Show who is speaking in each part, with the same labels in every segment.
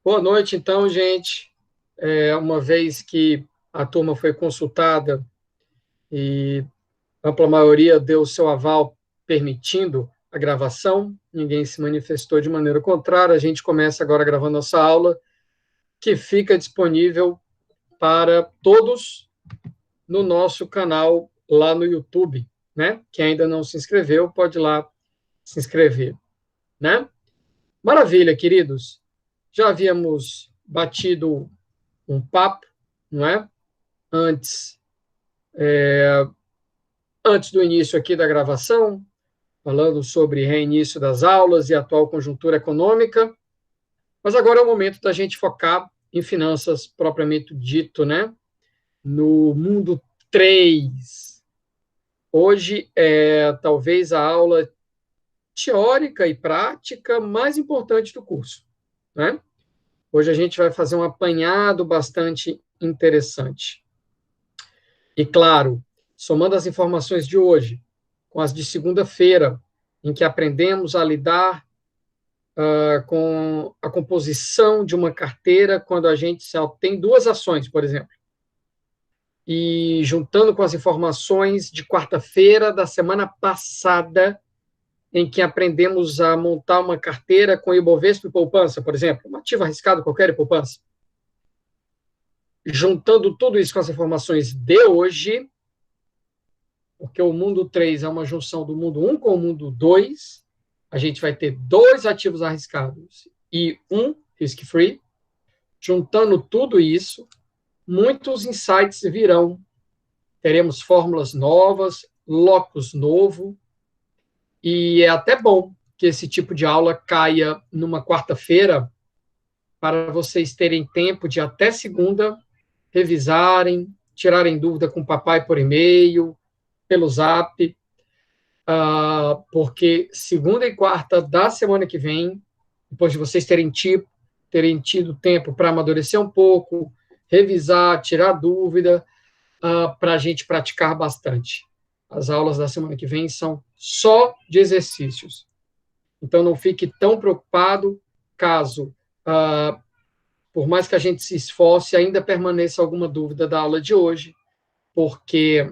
Speaker 1: Boa noite, então, gente. Uma vez que a turma foi consultada e a ampla maioria deu o seu aval permitindo a gravação, ninguém se manifestou de maneira contrária, a gente começa agora gravando nossa aula, que fica disponível para todos no nosso canal lá no YouTube, né? Quem ainda não se inscreveu, pode ir lá se inscrever, né? Maravilha, queridos. Já havíamos batido um papo, não é? Antes, antes do início aqui da gravação, falando sobre reinício das aulas e atual conjuntura econômica, mas agora é o momento da gente focar em finanças propriamente dito, né? No mundo 3. Hoje é talvez a aula teórica e prática mais importante do curso, né? Hoje a gente vai fazer um apanhado bastante interessante. E, claro, somando as informações de hoje com as de segunda-feira, em que aprendemos a lidar com a composição de uma carteira quando a gente só tem duas ações, por exemplo. E juntando com as informações de quarta-feira da semana passada, em que aprendemos a montar uma carteira com Ibovespa e poupança, por exemplo, um ativo arriscado qualquer e poupança. Juntando tudo isso com as informações de hoje, porque o mundo 3 é uma junção do mundo 1 com o mundo 2, a gente vai ter 2 ativos arriscados e 1 risk-free. Juntando tudo isso, muitos insights virão. Teremos fórmulas novas, locus novo, e é até bom que esse tipo de aula caia numa quarta-feira, para vocês terem tempo de até segunda revisarem, tirarem dúvida com o papai por e-mail, pelo Zap, porque segunda e quarta da semana que vem, depois de vocês terem tido tempo para amadurecer um pouco, revisar, tirar dúvida, para a gente praticar bastante. As aulas da semana que vem são só de exercícios. Então, não fique tão preocupado caso, por mais que a gente se esforce, ainda permaneça alguma dúvida da aula de hoje, porque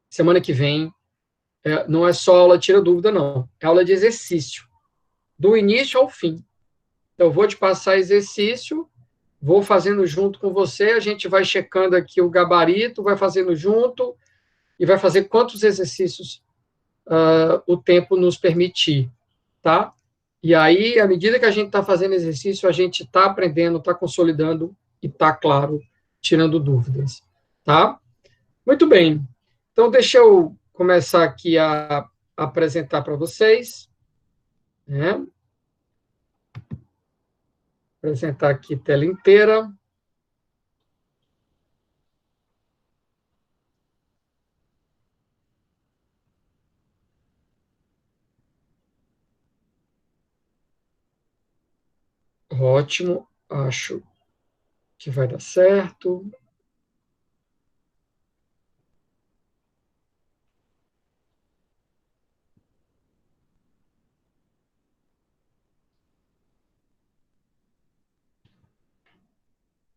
Speaker 1: semana que vem não é só aula tira dúvida, não. É aula de exercício, do início ao fim. Então, eu vou te passar exercício, vou fazendo junto com você, a gente vai checando aqui o gabarito, vai fazendo junto, e vai fazer quantos exercícios o tempo nos permitir, tá? E aí, à medida que a gente está fazendo exercício, a gente está aprendendo, está consolidando e está, claro, tirando dúvidas, tá? Muito bem. Então, deixa eu começar aqui a apresentar para vocês, né? Apresentar aqui tela inteira. Ótimo, acho que vai dar certo.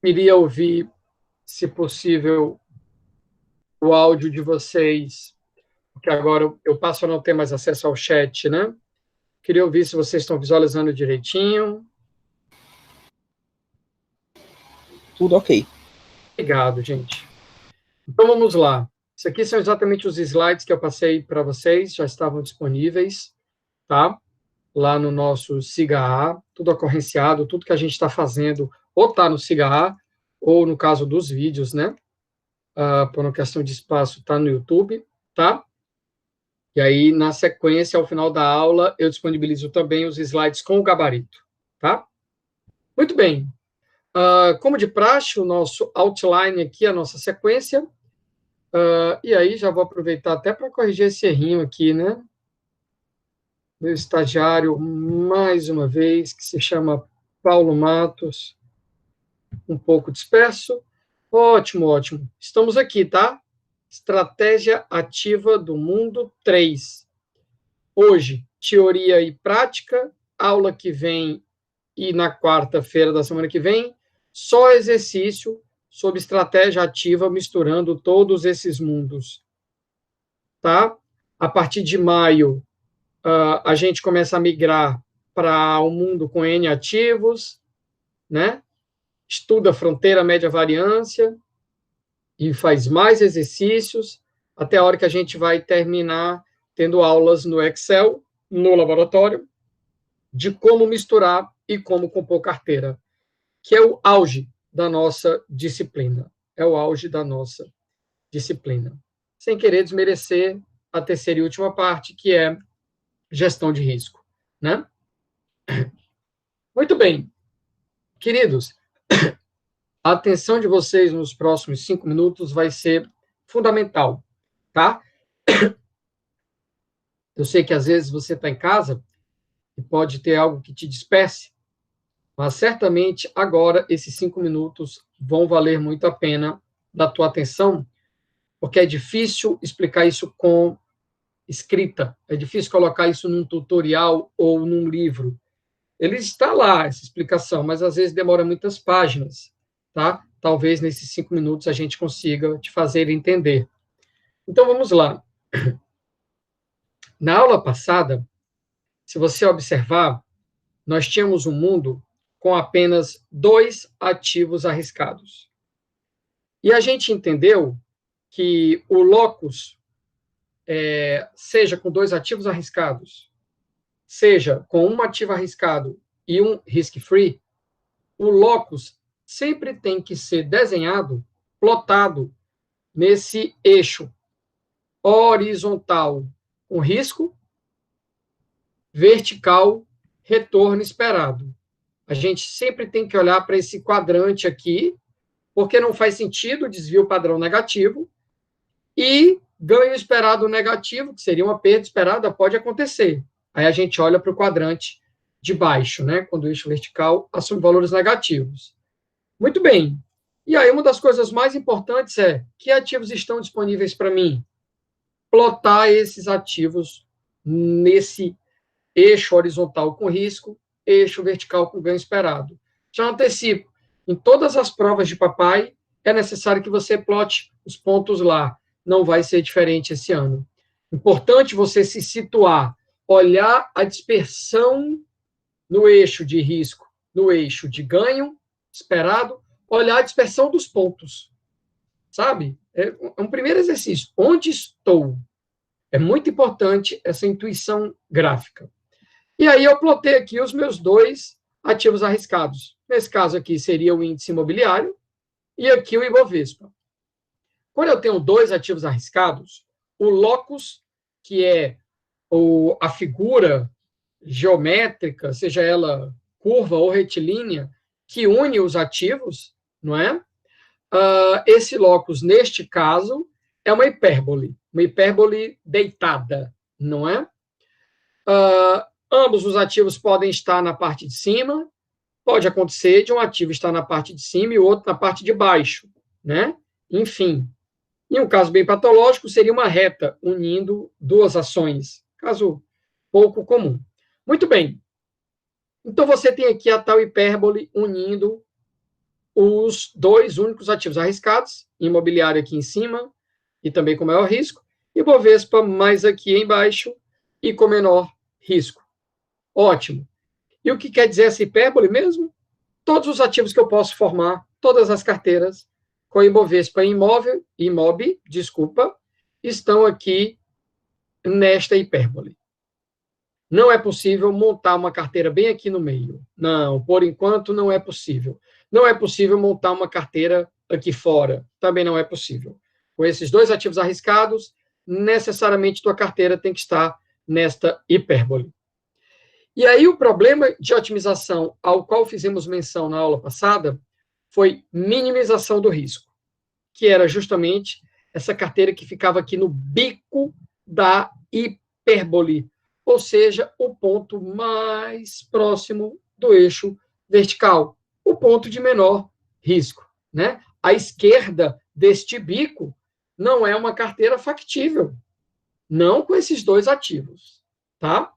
Speaker 1: Iria ouvir, se possível, o áudio de vocês, porque agora eu passo a não ter mais acesso ao chat, né? Queria ouvir se vocês estão visualizando direitinho.
Speaker 2: Tudo ok.
Speaker 1: Obrigado, gente. Então, vamos lá. Isso aqui são exatamente os slides que eu passei para vocês, já estavam disponíveis, tá? Lá no nosso SIGA-A, tudo ocorrenciado, tudo que a gente está fazendo, ou está no SIGA-A, ou no caso dos vídeos, né? Por uma questão de espaço, está no YouTube, tá? E aí, na sequência, ao final da aula, eu disponibilizo também os slides com o gabarito, tá? Muito bem. Como de praxe, o nosso outline aqui, a nossa sequência. E aí, já vou aproveitar até para corrigir esse errinho aqui, né? Meu estagiário, mais uma vez, que se chama Paulo Matos, um pouco disperso. Ótimo, ótimo. Estamos aqui, tá? Estratégia ativa do mundo 3. Hoje, teoria e prática. Aula que vem, e na quarta-feira da semana que vem, só exercício sobre estratégia ativa, misturando todos esses mundos. Tá? A partir de maio, a gente começa a migrar para um mundo com N ativos, né? Estuda fronteira, média, variância, e faz mais exercícios, até a hora que a gente vai terminar tendo aulas no Excel, no laboratório, de como misturar e como compor carteira, que é o auge da nossa disciplina. É o auge da nossa disciplina. Sem querer desmerecer a terceira e última parte, que é gestão de risco, né? Muito bem, queridos, a atenção de vocês nos próximos 5 minutos vai ser fundamental, tá? Eu sei que às vezes você está em casa e pode ter algo que te disperse, mas certamente agora esses 5 minutos vão valer muito a pena da tua atenção, porque é difícil explicar isso com escrita, é difícil colocar isso num tutorial ou num livro. Ele está lá, essa explicação, mas às vezes demora muitas páginas, tá? Talvez nesses 5 minutos a gente consiga te fazer entender. Então vamos lá. Na aula passada, se você observar, nós tínhamos um mundo com apenas 2 ativos arriscados. E a gente entendeu que o locus, seja com 2 ativos arriscados, seja com um ativo arriscado e um risk-free, o locus sempre tem que ser desenhado, plotado, nesse eixo horizontal com risco, vertical, retorno esperado. A gente sempre tem que olhar para esse quadrante aqui, porque não faz sentido desvio padrão negativo, e ganho esperado negativo, que seria uma perda esperada, pode acontecer. Aí a gente olha para o quadrante de baixo, né, quando o eixo vertical assume valores negativos. Muito bem. E aí uma das coisas mais importantes é que ativos estão disponíveis para mim? Plotar esses ativos nesse eixo horizontal com risco, eixo vertical com ganho esperado. Já antecipo, em todas as provas de papai, é necessário que você plote os pontos lá. Não vai ser diferente esse ano. Importante você se situar, olhar a dispersão no eixo de risco, no eixo de ganho esperado, olhar a dispersão dos pontos. Sabe? É um primeiro exercício. Onde estou? É muito importante essa intuição gráfica. E aí eu plotei aqui os meus 2 ativos arriscados. Nesse caso aqui seria o índice imobiliário e aqui o Ibovespa. Quando eu tenho 2 ativos arriscados, o locus, que é a figura geométrica, seja ela curva ou retilínea, que une os ativos, não é? Esse locus, neste caso, é uma hipérbole deitada, não é? Ambos os ativos podem estar na parte de cima, pode acontecer de um ativo estar na parte de cima e o outro na parte de baixo, né? Enfim, em um caso bem patológico, seria uma reta unindo 2 ações, caso pouco comum. Muito bem. Então, você tem aqui a tal hipérbole unindo os 2 únicos ativos arriscados, imobiliário aqui em cima e também com maior risco, e Bovespa mais aqui embaixo e com menor risco. Ótimo. E o que quer dizer essa hipérbole mesmo? Todos os ativos que eu posso formar, todas as carteiras, com Ibovespa IMOB, estão aqui nesta hipérbole. Não é possível montar uma carteira bem aqui no meio. Não, por enquanto não é possível. Não é possível montar uma carteira aqui fora. Também não é possível. Com esses 2 ativos arriscados, necessariamente tua carteira tem que estar nesta hipérbole. E aí o problema de otimização ao qual fizemos menção na aula passada foi minimização do risco, que era justamente essa carteira que ficava aqui no bico da hipérbole, ou seja, o ponto mais próximo do eixo vertical, o ponto de menor risco, né? À esquerda deste bico não é uma carteira factível, não com esses 2 ativos, tá?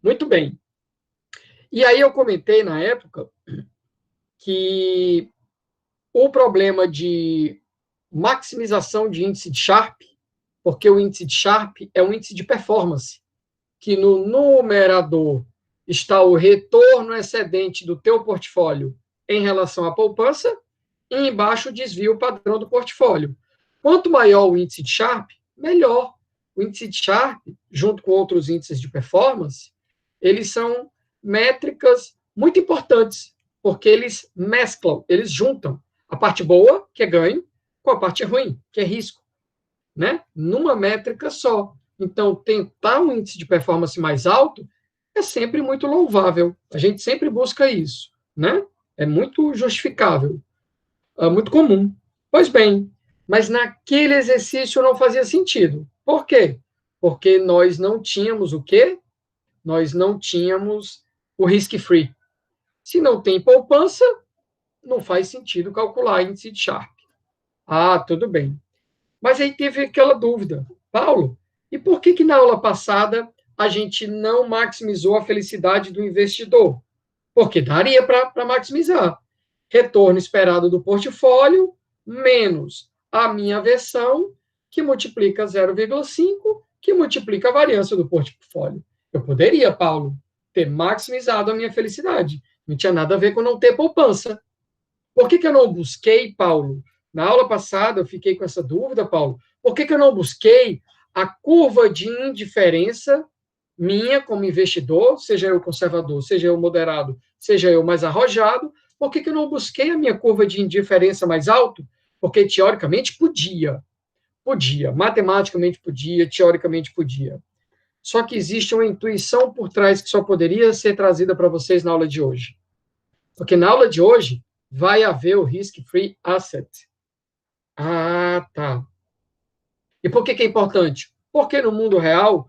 Speaker 1: Muito bem. E aí eu comentei na época que o problema de maximização de índice de Sharpe, porque o índice de Sharpe é um índice de performance, que no numerador está o retorno excedente do teu portfólio em relação à poupança, e embaixo o desvio padrão do portfólio. Quanto maior o índice de Sharpe, melhor. O índice de Sharpe, junto com outros índices de performance, eles são métricas muito importantes, porque eles mesclam, eles juntam a parte boa, que é ganho, com a parte ruim, que é risco, né? Numa métrica só. Então, tentar um índice de performance mais alto é sempre muito louvável. A gente sempre busca isso, né? É muito justificável, é muito comum. Pois bem, mas naquele exercício não fazia sentido. Por quê? Porque nós não tínhamos o quê? Nós não tínhamos o risk-free. Se não tem poupança, não faz sentido calcular índice de Sharpe. Ah, tudo bem. Mas aí teve aquela dúvida. Paulo, e por que na aula passada a gente não maximizou a felicidade do investidor? Porque daria para maximizar. Retorno esperado do portfólio menos a minha versão, que multiplica 0,5, que multiplica a variância do portfólio. Eu poderia, Paulo, ter maximizado a minha felicidade. Não tinha nada a ver com não ter poupança. Por que eu não busquei, Paulo? Na aula passada eu fiquei com essa dúvida, Paulo. Por que eu não busquei a curva de indiferença minha como investidor, seja eu conservador, seja eu moderado, seja eu mais arrojado? Por que eu não busquei a minha curva de indiferença mais alta? Porque teoricamente podia. Podia, matematicamente podia, teoricamente podia. Só que existe uma intuição por trás que só poderia ser trazida para vocês na aula de hoje. Porque na aula de hoje vai haver o risk-free asset. Ah, tá. E por que é importante? Porque no mundo real,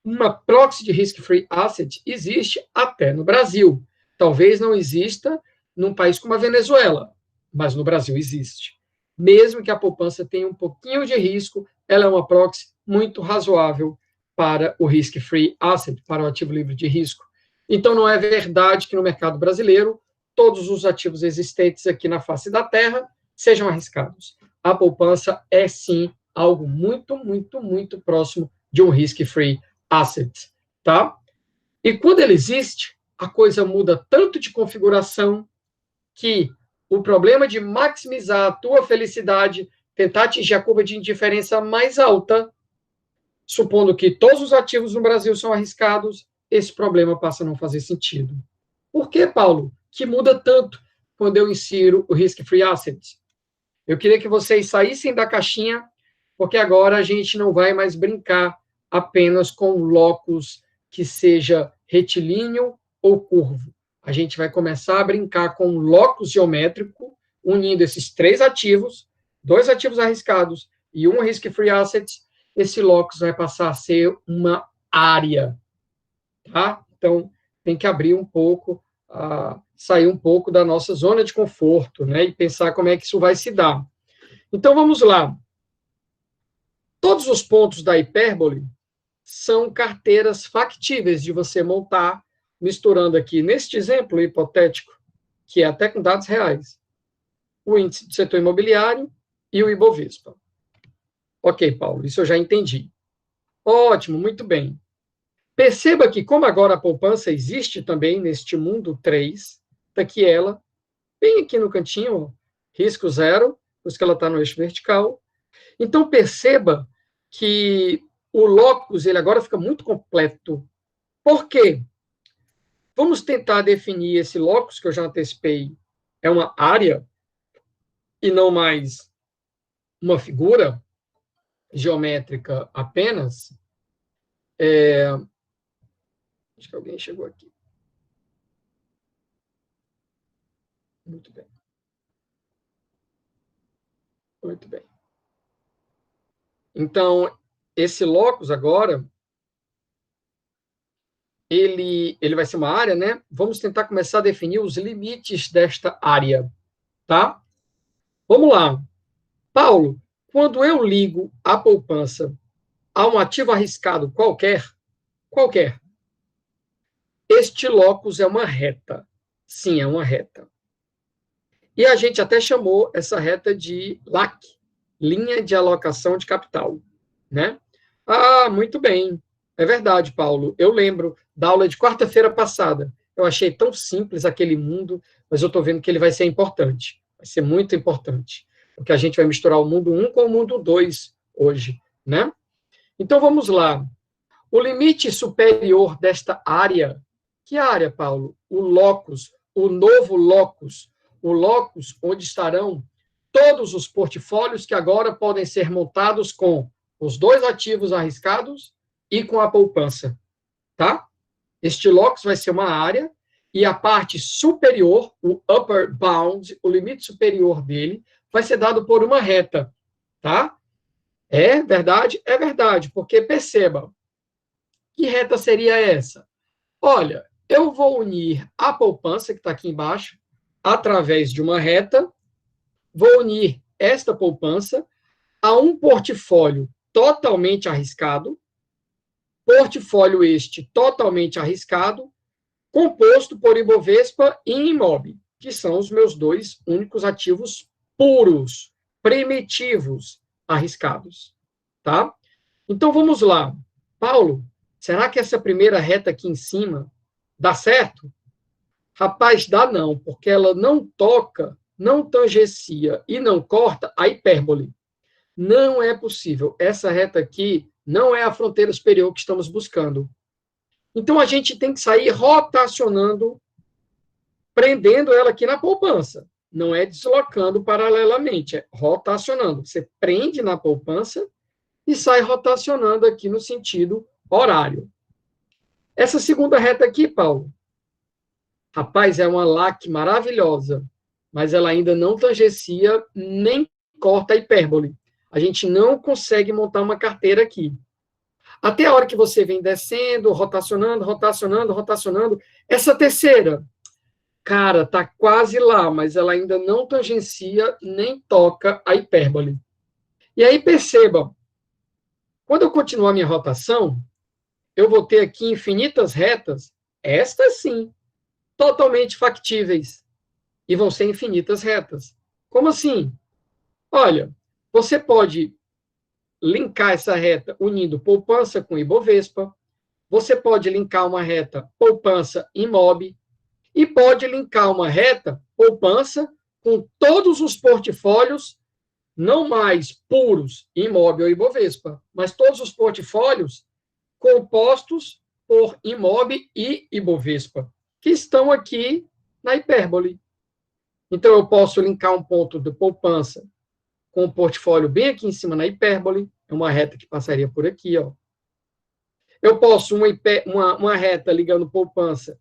Speaker 1: uma proxy de risk-free asset existe até no Brasil. Talvez não exista num país como a Venezuela, mas no Brasil existe. Mesmo que a poupança tenha um pouquinho de risco, ela é uma proxy muito razoável para o risk-free asset, para o ativo livre de risco. Então, não é verdade que no mercado brasileiro todos os ativos existentes aqui na face da Terra sejam arriscados. A poupança é, sim, algo muito, muito, muito próximo de um risk-free asset, tá? E quando ele existe, a coisa muda tanto de configuração que o problema de maximizar a tua felicidade, tentar atingir a curva de indiferença mais alta, supondo que todos os ativos no Brasil são arriscados, esse problema passa a não fazer sentido. Por que, Paulo, que muda tanto quando eu insiro o risk-free asset? Eu queria que vocês saíssem da caixinha, porque agora a gente não vai mais brincar apenas com um locus que seja retilíneo ou curvo. A gente vai começar a brincar com um locus geométrico, unindo esses três ativos, dois ativos arriscados e um risk-free asset. Esse locus vai passar a ser uma área, tá? Então, tem que abrir um pouco, sair um pouco da nossa zona de conforto, né? E pensar como é que isso vai se dar. Então, vamos lá. Todos os pontos da hipérbole são carteiras factíveis de você montar, misturando aqui, neste exemplo hipotético, que é até com dados reais, o índice do setor imobiliário e o Ibovespa. Ok, Paulo, isso eu já entendi. Ótimo, muito bem. Perceba que, como agora a poupança existe também neste mundo 3, está aqui ela, bem aqui no cantinho, risco zero, por isso que ela está no eixo vertical. Então, perceba que o locus ele agora fica muito completo. Por quê? Vamos tentar definir esse locus, que eu já antecipei, é uma área e não mais uma figura geométrica apenas. Acho que alguém chegou aqui. Muito bem. Muito bem. Então, esse locus agora, ele vai ser uma área, né? Vamos tentar começar a definir os limites desta área, tá? Vamos lá. Paulo, quando eu ligo a poupança a um ativo arriscado qualquer, este locus é uma reta. Sim, é uma reta. E a gente até chamou essa reta de LAC, linha de alocação de capital, né? Ah, muito bem. É verdade, Paulo. Eu lembro da aula de quarta-feira passada. Eu achei tão simples aquele mundo, mas eu estou vendo que ele vai ser importante. Vai ser muito importante. Porque a gente vai misturar o mundo 1 com o mundo 2 hoje, né? Então, vamos lá. O limite superior desta área, que área, Paulo? O locus, o novo locus, o locus onde estarão todos os portfólios que agora podem ser montados com os 2 ativos arriscados e com a poupança, tá? Este locus vai ser uma área e a parte superior, o upper bound, o limite superior dele, vai ser dado por uma reta, tá? É verdade? É verdade, porque perceba, que reta seria essa? Olha, eu vou unir a poupança, que está aqui embaixo, através de uma reta, vou unir esta poupança a um portfólio totalmente arriscado, portfólio este totalmente arriscado, composto por Ibovespa e Imob, que são os meus 2 únicos ativos puros, primitivos, arriscados, tá? Então, vamos lá. Paulo, será que essa primeira reta aqui em cima dá certo? Rapaz, dá não, porque ela não toca, não tangencia e não corta a hipérbole. Não é possível. Essa reta aqui não é a fronteira superior que estamos buscando. Então, a gente tem que sair rotacionando, prendendo ela aqui na poupança. Não é deslocando paralelamente, é rotacionando. Você prende na poupança e sai rotacionando aqui no sentido horário. Essa segunda reta aqui, Paulo, rapaz, é uma LAC maravilhosa, mas ela ainda não tangencia nem corta a hipérbole. A gente não consegue montar uma carteira aqui. Até a hora que você vem descendo, rotacionando, rotacionando, rotacionando. Essa terceira, cara, tá quase lá, mas ela ainda não tangencia nem toca a hipérbole. E aí, perceba, quando eu continuar minha rotação, eu vou ter aqui infinitas retas, estas sim, totalmente factíveis, e vão ser infinitas retas. Como assim? Olha, você pode linkar essa reta unindo poupança com Ibovespa, você pode linkar uma reta poupança Imob, e pode linkar uma reta poupança com todos os portfólios, não mais puros Imob ou Ibovespa, mas todos os portfólios compostos por Imob e Ibovespa, que estão aqui na hipérbole. Então, eu posso linkar um ponto de poupança com o portfólio bem aqui em cima na hipérbole, é uma reta que passaria por aqui, ó. Eu posso uma reta ligando poupança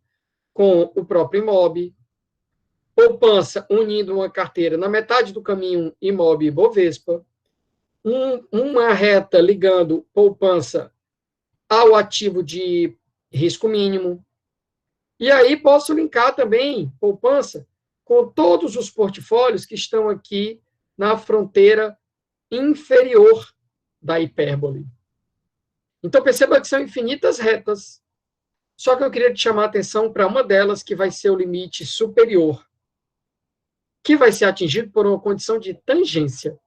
Speaker 1: com o próprio Imob, poupança unindo uma carteira na metade do caminho Imob e Ibovespa, uma reta ligando poupança ao ativo de risco mínimo, e aí posso linkar também poupança com todos os portfólios que estão aqui na fronteira inferior da hipérbole. Então, perceba que são infinitas retas. Só que eu queria te chamar a atenção para uma delas, que vai ser o limite superior, que vai ser atingido por uma condição de tangência.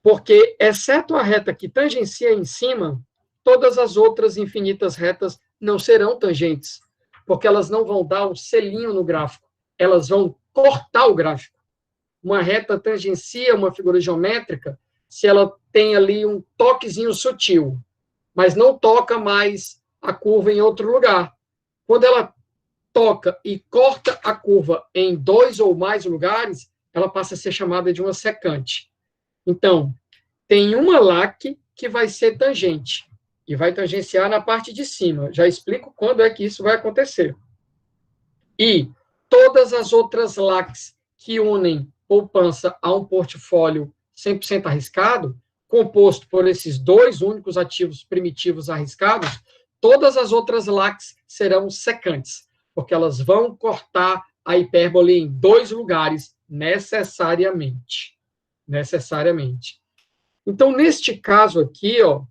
Speaker 1: Porque, exceto a reta que tangencia em cima, todas as outras infinitas retas não serão tangentes, porque elas não vão dar um selinho no gráfico, elas vão cortar o gráfico. Uma reta tangencia uma figura geométrica se ela tem ali um toquezinho sutil, mas não toca mais a curva em outro lugar. Quando ela toca e corta a curva em 2 ou mais lugares, ela passa a ser chamada de uma secante. Então, tem uma LAC que vai ser tangente, e vai tangenciar na parte de cima. Já explico quando é que isso vai acontecer. E todas as outras LACs que unem poupança a um portfólio 100% arriscado, composto por esses 2 únicos ativos primitivos arriscados, todas as outras LACs serão secantes, porque elas vão cortar a hipérbole em 2 lugares, necessariamente. Necessariamente. Então, neste caso aqui, ó,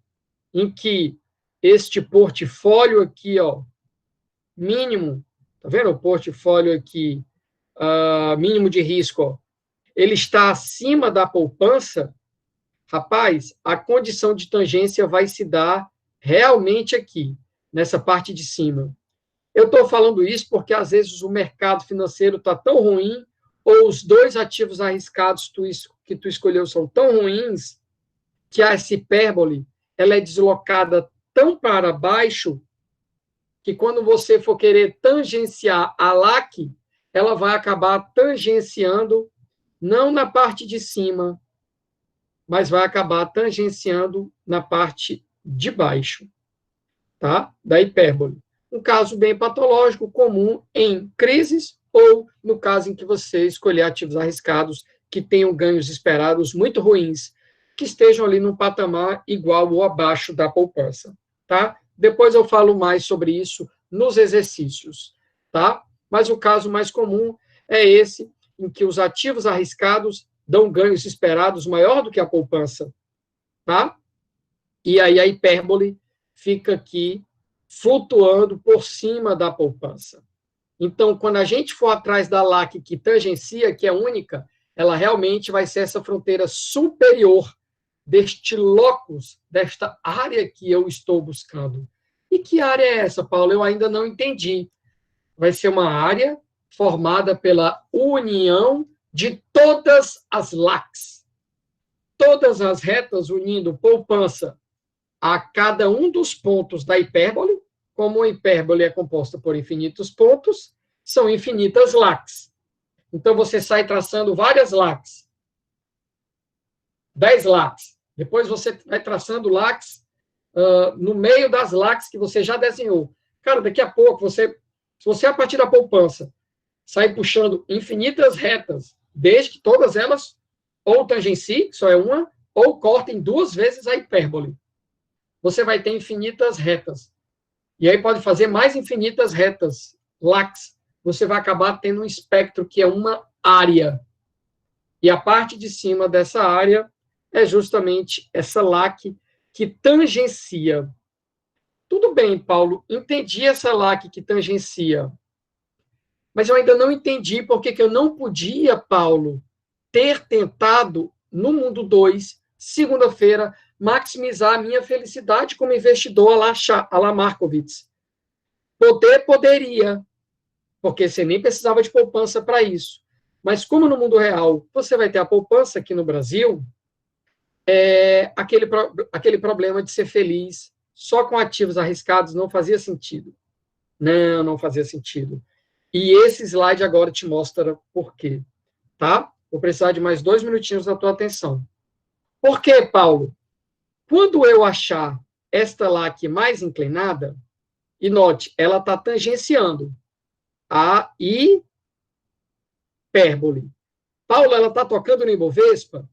Speaker 1: em que este portfólio aqui, ó, mínimo, tá vendo o portfólio aqui, mínimo de risco, ó, ele está acima da poupança, rapaz, a condição de tangência vai se dar realmente aqui, nessa parte de cima. Eu estou falando isso porque, às vezes, o mercado financeiro está tão ruim, ou os dois ativos arriscados que tu escolheu são tão ruins, que essa hipérbole ela é deslocada tão para baixo, que quando você for querer tangenciar a LAC, ela vai acabar tangenciando, não na parte de cima, mas vai acabar tangenciando na parte de baixo, tá? Da hipérbole. Um caso bem patológico, comum em crises, ou no caso em que você escolher ativos arriscados que tenham ganhos esperados muito ruins, que estejam ali num patamar igual ou abaixo da poupança, tá? Depois eu falo mais sobre isso nos exercícios, tá? Mas o caso mais comum é esse, em que os ativos arriscados dão ganhos esperados maior do que a poupança, tá? E aí a hipérbole fica aqui flutuando por cima da poupança. Então, quando a gente for atrás da LAC que tangencia, que é única, ela realmente vai ser essa fronteira superior deste locus, desta área que eu estou buscando. E que área é essa, Paulo? Eu ainda não entendi. Vai ser uma área formada pela união de todas as LACs. Todas as retas unindo poupança a cada um dos pontos da hipérbole, como a hipérbole é composta por infinitos pontos, são infinitas LACs. Então, você sai traçando várias LACs. 10 LACs. Depois você vai traçando LACs no meio das LACs que você já desenhou. Cara, daqui a pouco, se você, a partir da poupança, sai puxando infinitas retas, desde que todas elas ou tangenciem, só é uma, ou cortem duas vezes a hipérbole. Você vai ter infinitas retas. E aí pode fazer mais infinitas retas, LACs. Você vai acabar tendo um espectro que é uma área. E a parte de cima dessa área é justamente essa LAC que tangencia. Tudo bem, Paulo, entendi essa LAC que tangencia. Mas eu ainda não entendi por que eu não podia, Paulo, ter tentado, no mundo 2, segunda-feira, maximizar a minha felicidade como investidor a la Markowitz. Poderia, porque você nem precisava de poupança para isso. Mas como no mundo real você vai ter a poupança aqui no Brasil, aquele problema de ser feliz só com ativos arriscados não fazia sentido. Não fazia sentido. E esse slide agora te mostra por quê, tá? Vou precisar de mais 2 minutinhos da tua atenção. Por quê, Paulo? Quando eu achar esta LAC mais inclinada, e note, ela está tangenciando a hipérbole. Paulo, ela está tocando no Ibovespa?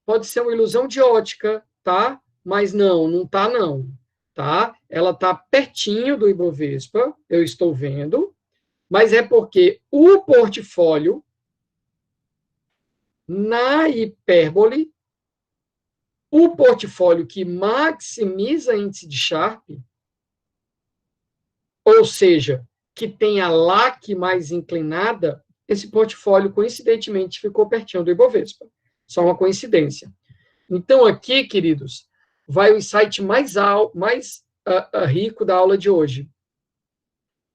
Speaker 1: Pode ser uma ilusão de ótica, tá? Mas não está não, tá? Ela está pertinho do Ibovespa, eu estou vendo, mas é porque o portfólio na hipérbole, o portfólio que maximiza índice de Sharpe, ou seja, que tem a LAC mais inclinada, esse portfólio, coincidentemente, ficou pertinho do Ibovespa. Só uma coincidência. Então, aqui, queridos, vai o insight mais rico da aula de hoje.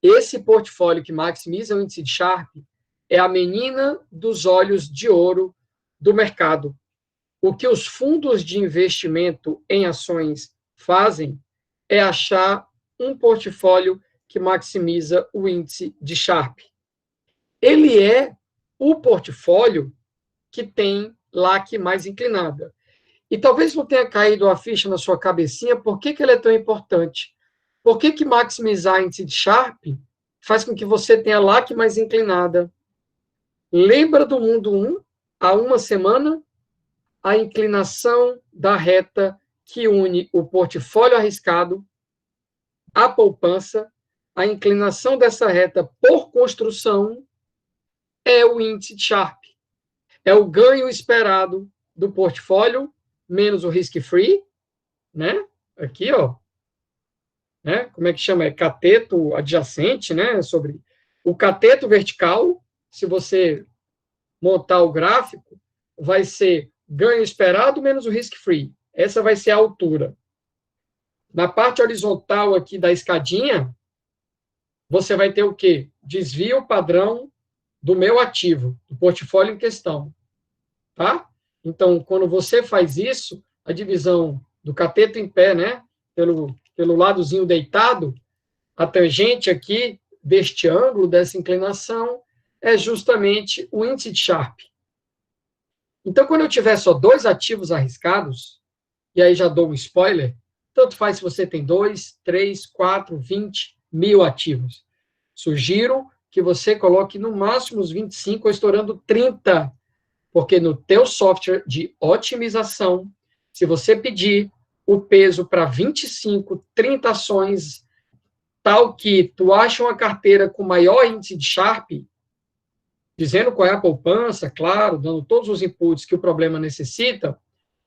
Speaker 1: Esse portfólio que maximiza o índice de Sharpe é a menina dos olhos de ouro do mercado. O que os fundos de investimento em ações fazem é achar um portfólio que maximiza o índice de Sharpe. Ele é o portfólio que tem LAC mais inclinada. E talvez não tenha caído a ficha na sua cabecinha por que ele é tão importante. Por que maximizar índice de Sharpe faz com que você tenha LAC mais inclinada? Lembra do mundo 1, há uma semana? A inclinação da reta que une o portfólio arriscado à poupança, a inclinação dessa reta por construção é o índice de Sharpe. É o ganho esperado do portfólio menos o risk-free, né? Aqui, ó. né? Como é que chama? É cateto adjacente, né? Sobre o cateto vertical, se você montar o gráfico, vai ser ganho esperado menos o risk-free. Essa vai ser a altura. Na parte horizontal aqui da escadinha, você vai ter o quê? Desvio padrão do meu ativo, do portfólio em questão, tá? Então, quando você faz isso, a divisão do cateto em pé, né, pelo ladozinho deitado, a tangente aqui deste ângulo, dessa inclinação, é justamente o índice de Sharpe. Então, quando eu tiver só 2 ativos arriscados, e aí já dou um spoiler, tanto faz se você tem 2, 3, 4, 20 mil ativos. Sugiro que você coloque no máximo os 25 ou estourando 30, porque no teu software de otimização, se você pedir o peso para 25, 30 ações, tal que tu acha uma carteira com maior índice de Sharpe, dizendo qual é a poupança, claro, dando todos os inputs que o problema necessita,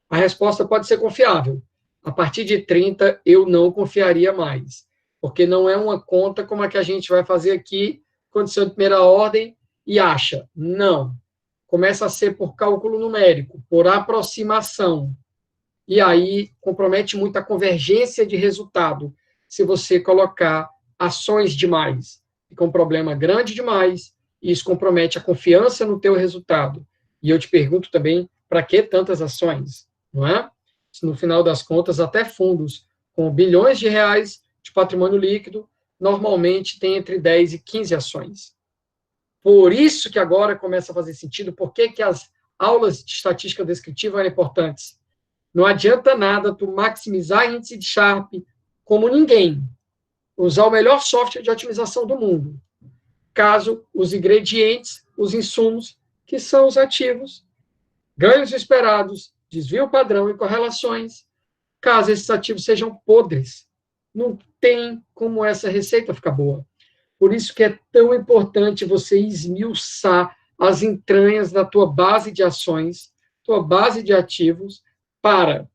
Speaker 1: a resposta pode ser confiável. A partir de 30, eu não confiaria mais, porque não é uma conta como a que a gente vai fazer aqui, condição de primeira ordem, e acha. Não. Começa a ser por cálculo numérico, por aproximação. E aí compromete muito a convergência de resultado, se você colocar ações demais. Fica um problema grande demais, e isso compromete a confiança no teu resultado. E eu te pergunto também, para que tantas ações? Não é? No final das contas, até fundos com bilhões de reais de patrimônio líquido, normalmente tem entre 10 e 15 ações. Por isso que agora começa a fazer sentido, por que as aulas de estatística descritiva eram importantes. Não adianta nada tu maximizar índice de Sharpe como ninguém, usar o melhor software de otimização do mundo, caso os ingredientes, os insumos, que são os ativos, ganhos esperados, desvio padrão e correlações, caso esses ativos sejam podres. Não tem como essa receita ficar boa. Por isso que é tão importante você esmiuçar as entranhas da tua base de ações, tua base de ativos, para,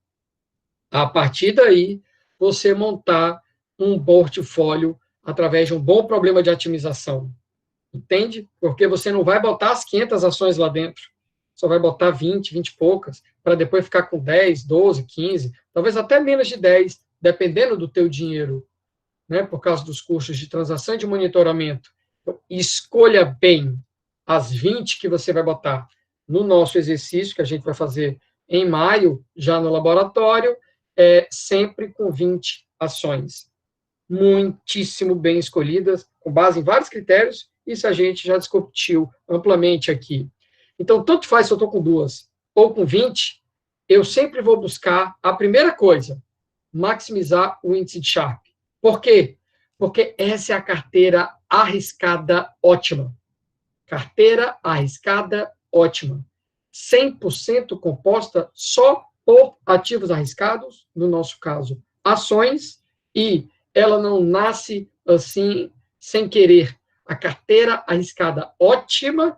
Speaker 1: a partir daí, você montar um portfólio através de um bom problema de otimização. Entende? Porque você não vai botar as 500 ações lá dentro. Só vai botar 20, 20 e poucas, para depois ficar com 10, 12, 15, talvez até menos de 10, dependendo do teu dinheiro, né, por causa dos custos de transação e de monitoramento. Então, escolha bem as 20 que você vai botar no nosso exercício, que a gente vai fazer em maio, já no laboratório, sempre com 20 ações. Muitíssimo bem escolhidas, com base em vários critérios, isso a gente já discutiu amplamente aqui. Então, tanto faz se eu estou com 2 ou com 20, eu sempre vou buscar a primeira coisa, maximizar o índice de Sharpe. Por quê? Porque essa é a carteira arriscada ótima. Carteira arriscada ótima. 100% composta só por ativos arriscados, no nosso caso, ações, e ela não nasce assim, sem querer. A carteira arriscada ótima,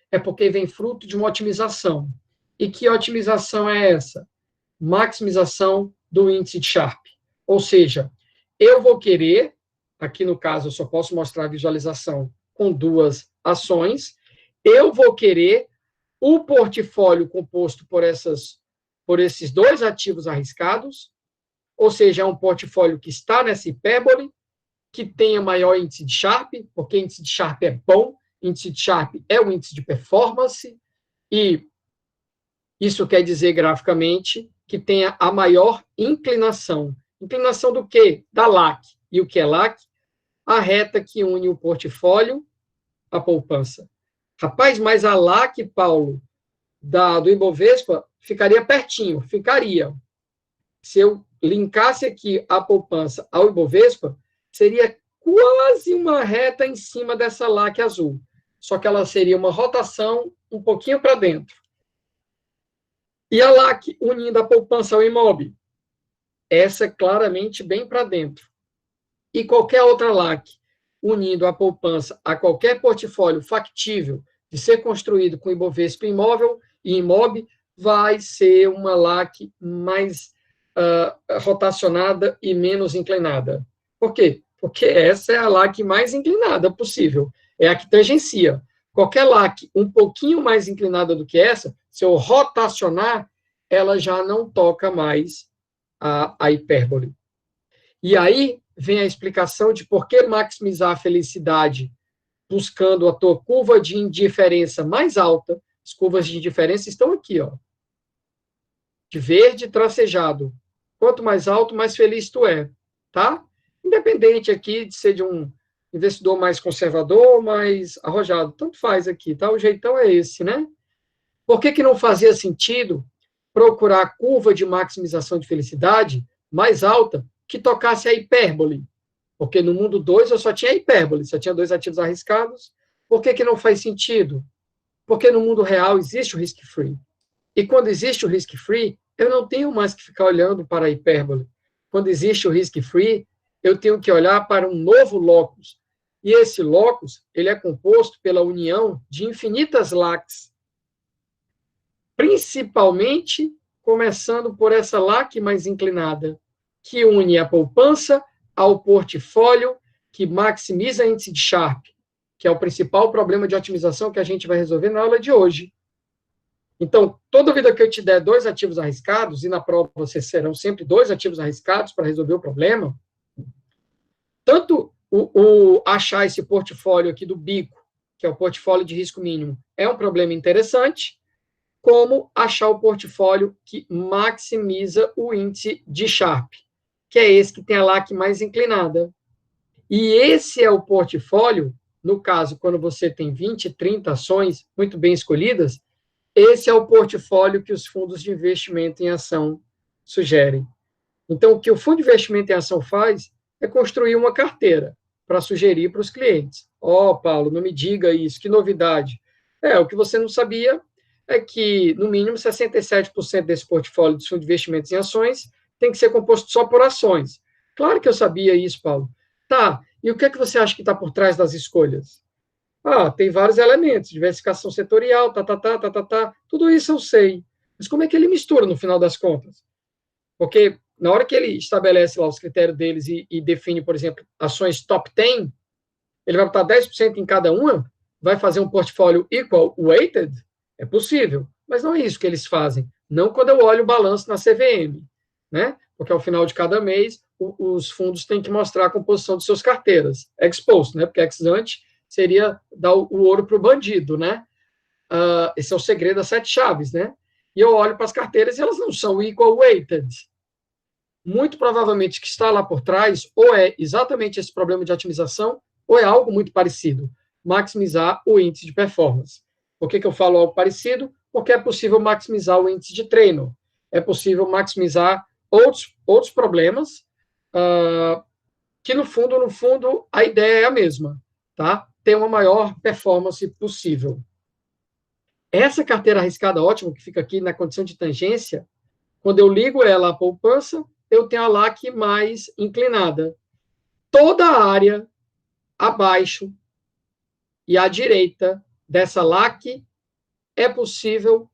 Speaker 1: é porque vem fruto de uma otimização. E que otimização é essa? Maximização do índice de Sharpe. Ou seja, eu vou querer, aqui no caso eu só posso mostrar a visualização com 2 ações, eu vou querer o portfólio composto por esses 2 ativos arriscados, ou seja, é um portfólio que está nessa hipérbole, que tenha maior índice de Sharpe, porque índice de Sharpe é bom, índice de Sharpe é o índice de performance, e isso quer dizer, graficamente, que tenha a maior inclinação. Inclinação do quê? Da LAC. E o que é LAC? A reta que une o portfólio à poupança. Rapaz, mas a LAC, Paulo, do Ibovespa, ficaria pertinho, ficaria. Se eu linkasse aqui a poupança ao Ibovespa, seria quase uma reta em cima dessa LAC azul. Só que ela seria uma rotação um pouquinho para dentro. E a LAC unindo a poupança ao IMOB? Essa é claramente bem para dentro. E qualquer outra LAC unindo a poupança a qualquer portfólio factível de ser construído com Ibovespa imóvel e IMOB, vai ser uma LAC mais rotacionada e menos inclinada. Por quê? Porque essa é a LAC mais inclinada possível. É a que tangencia. Qualquer LAC um pouquinho mais inclinada do que essa, se eu rotacionar, ela já não toca mais a hipérbole. E aí vem a explicação de por que maximizar a felicidade buscando a tua curva de indiferença mais alta. As curvas de indiferença estão aqui, ó, de verde tracejado. Quanto mais alto, mais feliz tu é, tá? Independente aqui de ser de um investidor mais conservador, mais arrojado, tanto faz aqui, tá? O jeitão é esse, né? Por que não fazia sentido procurar a curva de maximização de felicidade mais alta que tocasse a hipérbole? Porque no mundo 2 eu só tinha hipérbole, só tinha 2 ativos arriscados. Por que não faz sentido? Porque no mundo real existe o risk-free. E quando existe o risk-free, eu não tenho mais que ficar olhando para a hipérbole. Quando existe o risk-free, eu tenho que olhar para um novo locus. E esse locus, ele é composto pela união de infinitas LACs. Principalmente começando por essa LAC mais inclinada, que une a poupança ao portfólio, que maximiza índice de Sharpe, que é o principal problema de otimização que a gente vai resolver na aula de hoje. Então, toda vida que eu te der 2 ativos arriscados, e na prova vocês serão sempre 2 ativos arriscados para resolver o problema, tanto achar esse portfólio aqui do bico, que é o portfólio de risco mínimo, é um problema interessante, como achar o portfólio que maximiza o índice de Sharpe, que é esse que tem a LAC mais inclinada. E esse é o portfólio, no caso, quando você tem 20, 30 ações muito bem escolhidas, esse é o portfólio que os fundos de investimento em ação sugerem. Então, o que o fundo de investimento em ação faz é construir uma carteira para sugerir para os clientes. Paulo, não me diga isso, que novidade. O que você não sabia é que, no mínimo, 67% desse portfólio de fundo de investimentos em ações tem que ser composto só por ações. Claro que eu sabia isso, Paulo. Tá, e o que é que você acha que está por trás das escolhas? Tem vários elementos, diversificação setorial, tudo isso eu sei. Mas como é que ele mistura no final das contas? Porque na hora que ele estabelece lá os critérios deles e define, por exemplo, ações top 10, ele vai botar 10% em cada uma, vai fazer um portfólio equal weighted? É possível, mas não é isso que eles fazem. Não quando eu olho o balanço na CVM, né? Porque ao final de cada mês, os fundos têm que mostrar a composição de suas carteiras. Ex-post, né? Porque ex-ante seria dar o ouro para o bandido, né? Esse é o segredo das 7 chaves, né? E eu olho para as carteiras e elas não são equal weighted. Muito provavelmente o que está lá por trás ou é exatamente esse problema de otimização ou é algo muito parecido, maximizar o índice de performance. Por que eu falo algo parecido? Porque é possível maximizar o índice de treino, é possível maximizar outros problemas, que no fundo, a ideia é a mesma, tá? Ter uma maior performance possível. Essa carteira arriscada ótima, que fica aqui na condição de tangência, quando eu ligo ela à poupança, eu tenho a LAC mais inclinada. Toda a área abaixo e à direita dessa LAC é possível,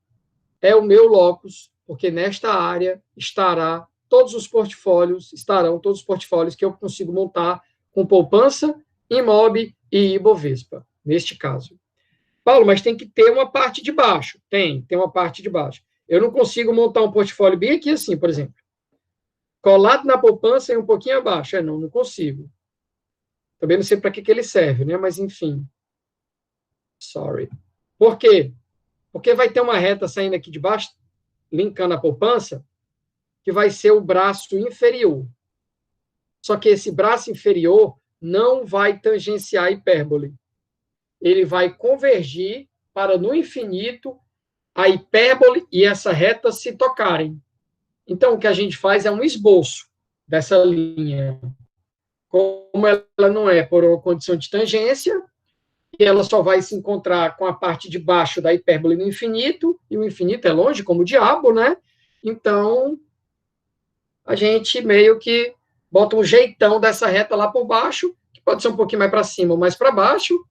Speaker 1: é o meu locus, porque nesta área estarão todos os portfólios que eu consigo montar com poupança, IMOB e Ibovespa, neste caso. Paulo, mas tem que ter uma parte de baixo. Tem uma parte de baixo. Eu não consigo montar um portfólio bem aqui assim, por exemplo. Colado na poupança e um pouquinho abaixo. Não consigo. Também não sei para que ele serve, né? Mas, enfim. Sorry. Por quê? Porque vai ter uma reta saindo aqui de baixo, linkando a poupança, que vai ser o braço inferior. Só que esse braço inferior não vai tangenciar a hipérbole. Ele vai convergir para, no infinito, a hipérbole e essa reta se tocarem. Então, o que a gente faz é um esboço dessa linha. Como ela não é por uma condição de tangência, e ela só vai se encontrar com a parte de baixo da hipérbole no infinito, e o infinito é longe como o diabo, né? Então, a gente meio que bota um jeitão dessa reta lá por baixo, que pode ser um pouquinho mais para cima ou mais para baixo,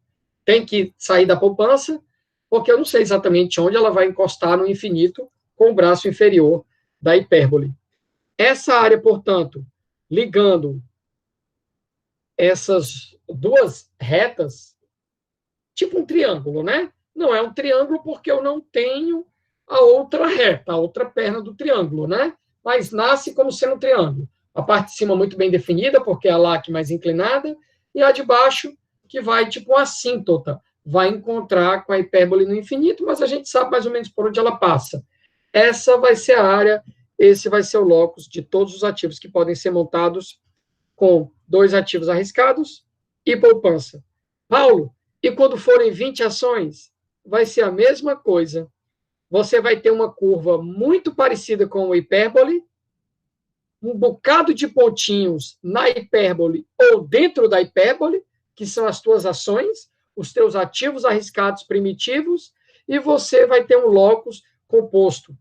Speaker 1: tem que sair da poupança, porque eu não sei exatamente onde ela vai encostar no infinito com o braço inferior da hipérbole. Essa área, portanto, ligando essas duas retas, tipo um triângulo, né? Não é um triângulo porque eu não tenho a outra reta, a outra perna do triângulo, né? Mas nasce como sendo um triângulo. A parte de cima muito bem definida, porque é a LAC mais inclinada, e a de baixo, que vai tipo uma assíntota, vai encontrar com a hipérbole no infinito, mas a gente sabe mais ou menos por onde ela passa. Essa vai ser a área, esse vai ser o locus de todos os ativos que podem ser montados com 2 ativos arriscados e poupança. Paulo, e quando forem 20 ações, vai ser a mesma coisa. Você vai ter uma curva muito parecida com o hipérbole, um bocado de pontinhos na hipérbole ou dentro da hipérbole, que são as tuas ações, os teus ativos arriscados primitivos, e você vai ter um locus composto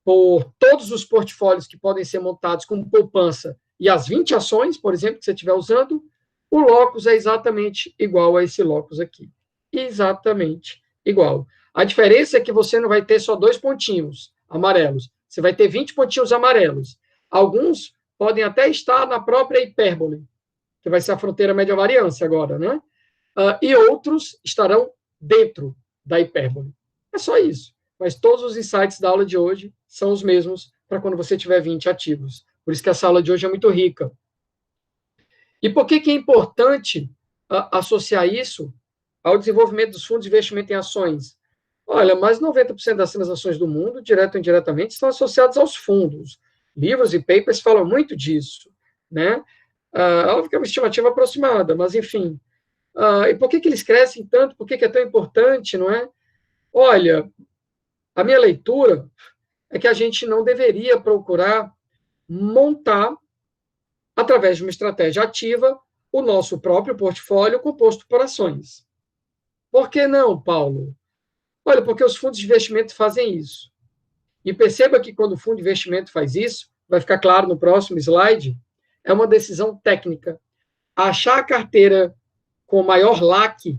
Speaker 1: por todos os portfólios que podem ser montados com poupança e as 20 ações, por exemplo, que você estiver usando, o locus é exatamente igual a esse locus aqui. Exatamente igual. A diferença é que você não vai ter só 2 pontinhos amarelos, você vai ter 20 pontinhos amarelos. Alguns podem até estar na própria hipérbole, que vai ser a fronteira média-variância agora, né? E outros estarão dentro da hipérbole. É só isso. Mas todos os insights da aula de hoje são os mesmos para quando você tiver 20 ativos. Por isso que essa aula de hoje é muito rica. E por que é importante associar isso ao desenvolvimento dos fundos de investimento em ações? Olha, mais de 90% das transações do mundo, direto ou indiretamente, estão associadas aos fundos. Livros e papers falam muito disso, né? Óbvio que é uma estimativa aproximada, mas enfim. E por que eles crescem tanto? Por que é tão importante, não é? Olha, a minha leitura é que a gente não deveria procurar montar, através de uma estratégia ativa, o nosso próprio portfólio composto por ações. Por que não, Paulo? Olha, porque os fundos de investimento fazem isso. E perceba que quando o fundo de investimento faz isso, vai ficar claro no próximo slide, é uma decisão técnica. Achar a carteira com maior LAC,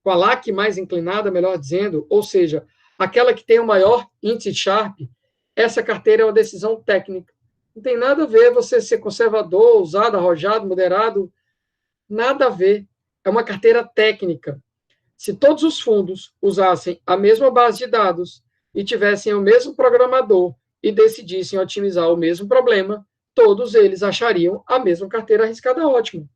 Speaker 1: com a LAC mais inclinada, melhor dizendo, ou seja, aquela que tem o maior índice Sharpe, essa carteira é uma decisão técnica. Não tem nada a ver você ser conservador, ousado, arrojado, moderado, nada a ver. É uma carteira técnica. Se todos os fundos usassem a mesma base de dados e tivessem o mesmo programador e decidissem otimizar o mesmo problema, todos eles achariam a mesma carteira arriscada ótima.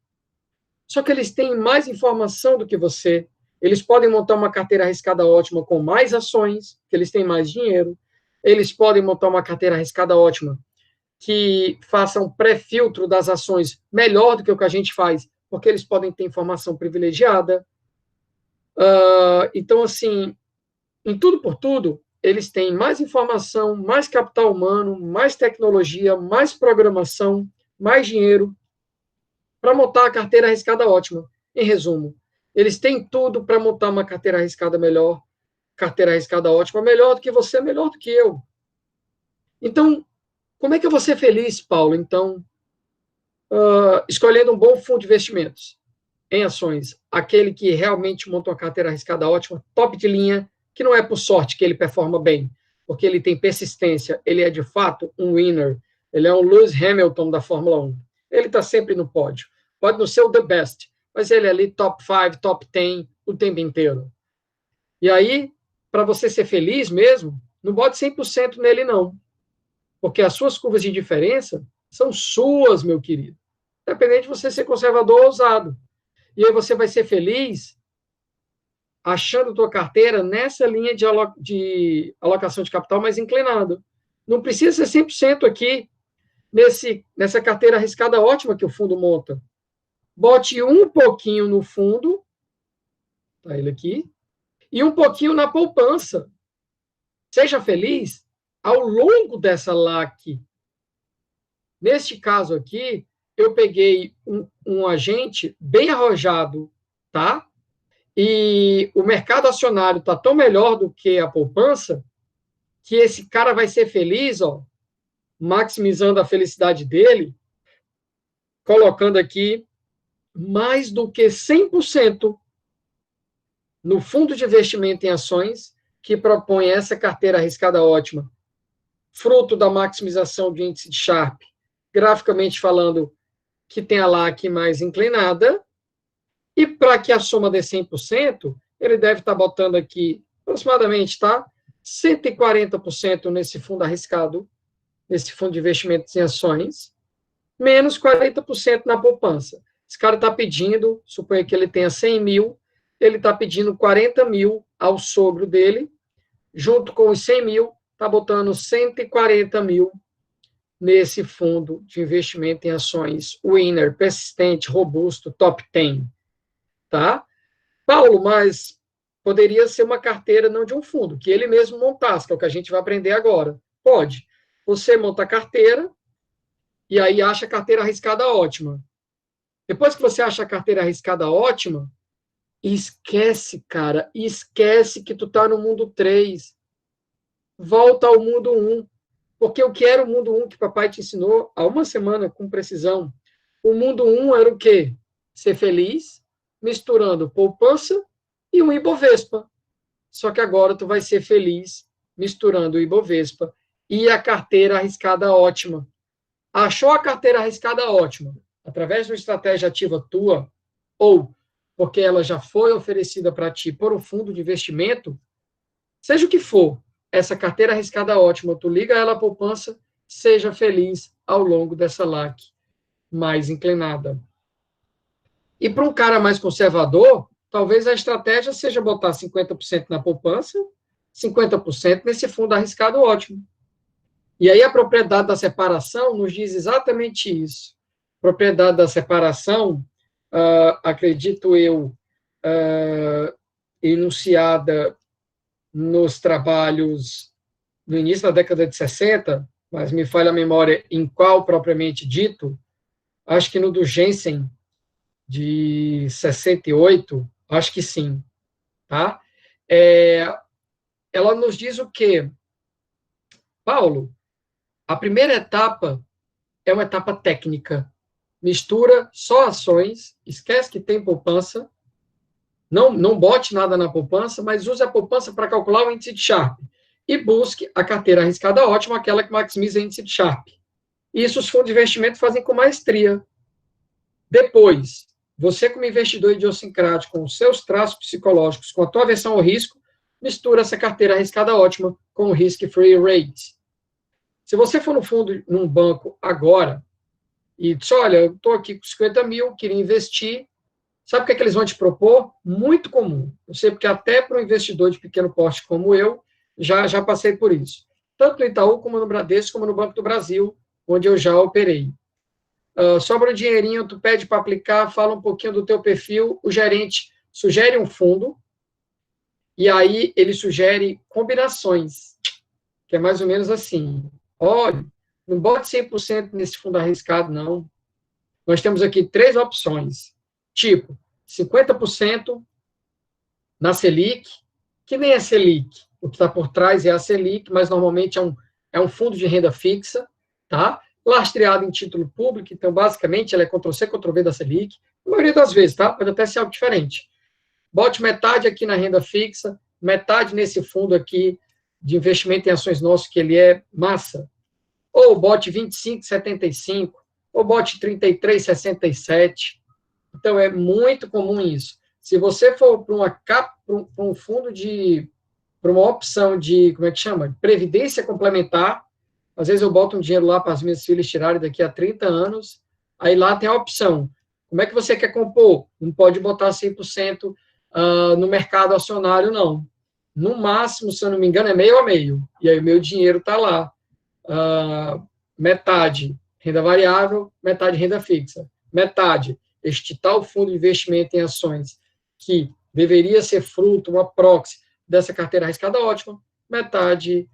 Speaker 1: Só que eles têm mais informação do que você. Eles podem montar uma carteira arriscada ótima com mais ações, que eles têm mais dinheiro. Eles podem montar uma carteira arriscada ótima que faça um pré-filtro das ações melhor do que o que a gente faz, porque eles podem ter informação privilegiada. Então, assim, em tudo por tudo, eles têm mais informação, mais capital humano, mais tecnologia, mais programação, mais dinheiro para montar a carteira arriscada ótima. Em resumo, eles têm tudo para montar uma carteira arriscada melhor, carteira arriscada ótima, melhor do que você, melhor do que eu. Então, como é que eu vou ser feliz, Paulo? Então, escolhendo um bom fundo de investimentos em ações, aquele que realmente monta uma carteira arriscada ótima, top de linha, que não é por sorte que ele performa bem, porque ele tem persistência, ele é de fato um winner, ele é um Lewis Hamilton da Fórmula 1. Ele está sempre no pódio. Pode não ser o the best, mas ele é ali top 5, top 10 o tempo inteiro. E aí, para você ser feliz mesmo, não bote 100% nele, não. Porque as suas curvas de diferença são suas, meu querido. Independente de você ser conservador ou ousado. E aí você vai ser feliz achando tua carteira nessa linha de alocação de capital mais inclinada. Não precisa ser 100% aqui nessa carteira arriscada ótima que o fundo monta. Bote um pouquinho no fundo, tá ele aqui, e um pouquinho na poupança. Seja feliz ao longo dessa LAC. Neste caso aqui, eu peguei um agente bem arrojado, tá? E o mercado acionário está tão melhor do que a poupança, que esse cara vai ser feliz, ó, maximizando a felicidade dele, colocando aqui mais do que 100% no fundo de investimento em ações, que propõe essa carteira arriscada ótima, fruto da maximização do índice de Sharpe, graficamente falando, que tem a LAC mais inclinada, e para que a soma dê 100%, ele deve estar botando aqui, aproximadamente, tá? 140% nesse fundo arriscado, nesse fundo de investimentos em ações, menos 40% na poupança. Esse cara está pedindo, suponha que ele tenha 100 mil, ele está pedindo 40 mil ao sogro dele, junto com os 100 mil, está botando 140 mil nesse fundo de investimento em ações winner, persistente, robusto, top 10. Tá? Paulo, mas poderia ser uma carteira não de um fundo, que ele mesmo montasse, que é o que a gente vai aprender agora. Pode. Você monta a carteira e aí acha a carteira arriscada ótima. Depois que você acha a carteira arriscada ótima, esquece, cara, esquece que tu tá no mundo 3. Volta ao mundo 1. Porque o que era o mundo 1 que papai te ensinou há uma semana com precisão? O mundo 1 era o quê? Ser feliz, misturando poupança e um Ibovespa. Só que agora tu vai ser feliz misturando o Ibovespa e a carteira arriscada ótima. Achou a carteira arriscada ótima, através de uma estratégia ativa tua, ou porque ela já foi oferecida para ti por um fundo de investimento, seja o que for, essa carteira arriscada ótima, tu liga ela à poupança, seja feliz ao longo dessa LAC mais inclinada. E para um cara mais conservador, talvez a estratégia seja botar 50% na poupança, 50% nesse fundo arriscado ótimo. E aí a propriedade da separação nos diz exatamente isso. Propriedade da separação, acredito eu, enunciada nos trabalhos no início da década de 60, mas me falha a memória em qual propriamente dito, acho que no do Jensen, de 68, acho que sim, tá? Ela nos diz o quê? Paulo, a primeira etapa é uma etapa técnica. Mistura só ações, esquece que tem poupança, não bote nada na poupança, mas use a poupança para calcular o índice de Sharpe. E busque a carteira arriscada ótima, aquela que maximiza o índice de Sharpe. Isso os fundos de investimento fazem com maestria. Depois, você como investidor idiosincrático, com os seus traços psicológicos, com a tua aversão ao risco, mistura essa carteira arriscada ótima com o risk-free rate. Se você for no fundo, num banco agora, e diz, olha, eu estou aqui com 50 mil, queria investir, sabe o que é que eles vão te propor? Muito comum. Eu sei porque até para um investidor de pequeno porte como eu, já passei por isso. Tanto no Itaú, como no Bradesco, como no Banco do Brasil, onde eu já operei. Sobra um dinheirinho, tu pede para aplicar, fala um pouquinho do teu perfil, o gerente sugere um fundo, e aí ele sugere combinações, que é mais ou menos assim. Olha, não bote 100% nesse fundo arriscado, não. Nós temos aqui 3 opções, tipo 50% na Selic, que nem é Selic, o que está por trás é a Selic, mas normalmente é um fundo de renda fixa, tá? Lastreado em título público, então basicamente ela é Ctrl+C, Ctrl+V da Selic, a maioria das vezes, tá? Pode até ser algo diferente. Bote metade aqui na renda fixa, metade nesse fundo aqui de investimento em ações nosso, que ele é massa. Ou bote 25,75, ou bote 33,67. Então, é muito comum isso. Se você for para um fundo para uma opção de, como é que chama? Previdência complementar, às vezes eu boto um dinheiro lá para as minhas filhas tirarem daqui a 30 anos, aí lá tem a opção. Como é que você quer compor? Não pode botar 100% no mercado acionário, não. No máximo, se eu não me engano, é meio a meio. E aí o meu dinheiro está lá. Metade renda variável, metade renda fixa. Metade, este tal fundo de investimento em ações, que deveria ser fruto, uma proxy dessa carteira arriscada ótima, metade,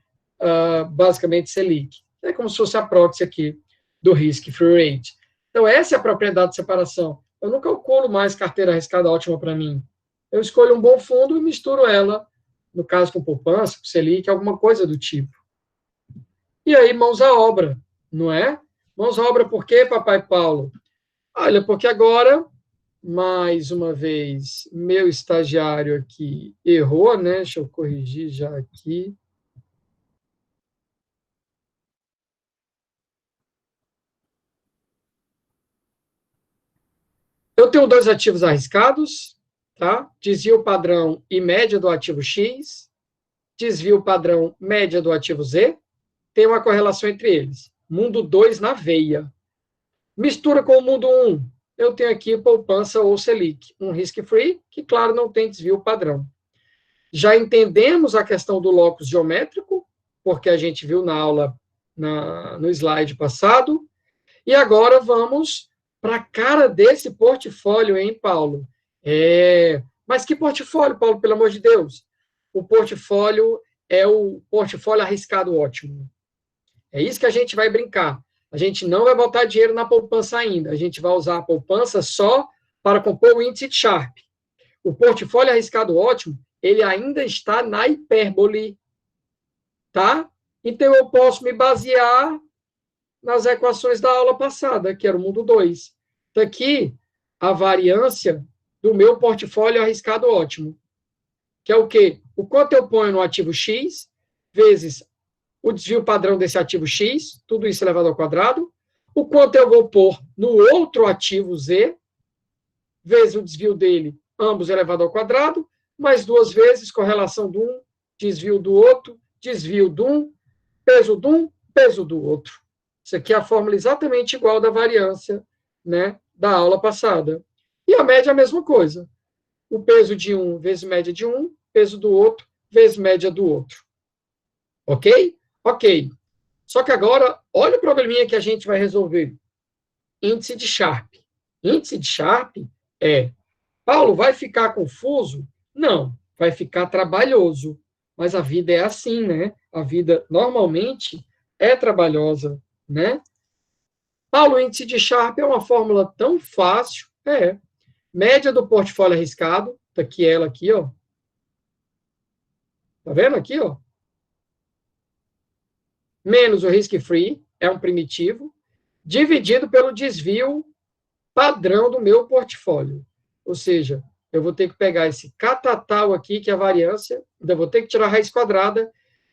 Speaker 1: basicamente, Selic. É como se fosse a proxy aqui do risk-free rate. Então, essa é a propriedade de separação. Eu não calculo mais carteira arriscada ótima para mim. Eu escolho um bom fundo e misturo ela, no caso com poupança, com Selic, alguma coisa do tipo. E aí, mãos à obra, não é? Mãos à obra por quê, papai Paulo? Olha, porque agora, mais uma vez, meu estagiário aqui errou, né? Deixa eu corrigir já aqui. Eu tenho dois ativos arriscados, tá? Desvio padrão e média do ativo X, desvio padrão, média do ativo Z, tem uma correlação entre eles. Mundo 2 na veia. Mistura com o mundo 1, eu tenho aqui poupança ou Selic, um risk-free, que, claro, não tem desvio padrão. Já entendemos a questão do locus geométrico, porque a gente viu na aula, no slide passado, e agora vamos para a cara desse portfólio, hein, Paulo? Mas que portfólio, Paulo, pelo amor de Deus? O portfólio é o portfólio arriscado ótimo. É isso que a gente vai brincar. A gente não vai botar dinheiro na poupança ainda. A gente vai usar a poupança só para compor o índice de Sharpe. O portfólio arriscado ótimo, ele ainda está na hipérbole, tá? Então, eu posso me basear nas equações da aula passada, que era o mundo 2. Então, aqui, a variância do meu portfólio arriscado ótimo, que é o quê? O quanto eu ponho no ativo X, vezes o desvio padrão desse ativo X, tudo isso elevado ao quadrado, o quanto eu vou pôr no outro ativo Z, vezes o desvio dele, ambos elevado ao quadrado, mais 2 vezes correlação de um, desvio do outro, desvio de um, peso do outro. Isso aqui é a fórmula exatamente igual da variância, né, da aula passada. E a média é a mesma coisa. O peso de um vezes média de um, peso do outro vezes média do outro. Ok? Ok. Só que agora, olha o probleminha que a gente vai resolver. Índice de Sharpe. Índice de Sharpe Paulo, vai ficar confuso? Não, vai ficar trabalhoso. Mas a vida é assim, né? A vida, normalmente, é trabalhosa, né? Paulo, o índice de Sharpe é uma fórmula tão fácil. Média do portfólio arriscado, tá aqui ela aqui, ó. Tá vendo aqui, ó? Menos o risk-free, é um primitivo, dividido pelo desvio padrão do meu portfólio. Ou seja, eu vou ter que pegar esse catatal aqui, que é a variância, ainda vou ter que tirar a raiz quadrada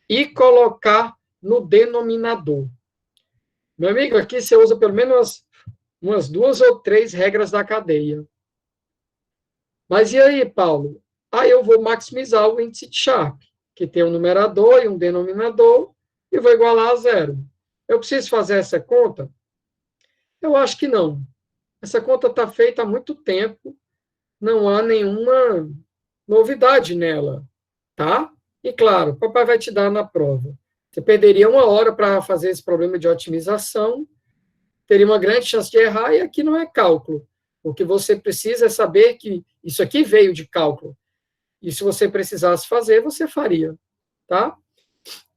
Speaker 1: e colocar no denominador. Meu amigo, aqui você usa pelo menos umas 2 ou 3 regras da cadeia. Mas e aí, Paulo? Aí eu vou maximizar o índice de Sharpe, que tem um numerador e um denominador, e vou igualar a 0. Eu preciso fazer essa conta? Eu acho que não. Essa conta está feita há muito tempo, não há nenhuma novidade nela, tá? E, claro, o papai vai te dar na prova. Você perderia 1 hora para fazer esse problema de otimização, teria uma grande chance de errar, e aqui não é cálculo. O que você precisa é saber que isso aqui veio de cálculo. E se você precisasse fazer, você faria, tá?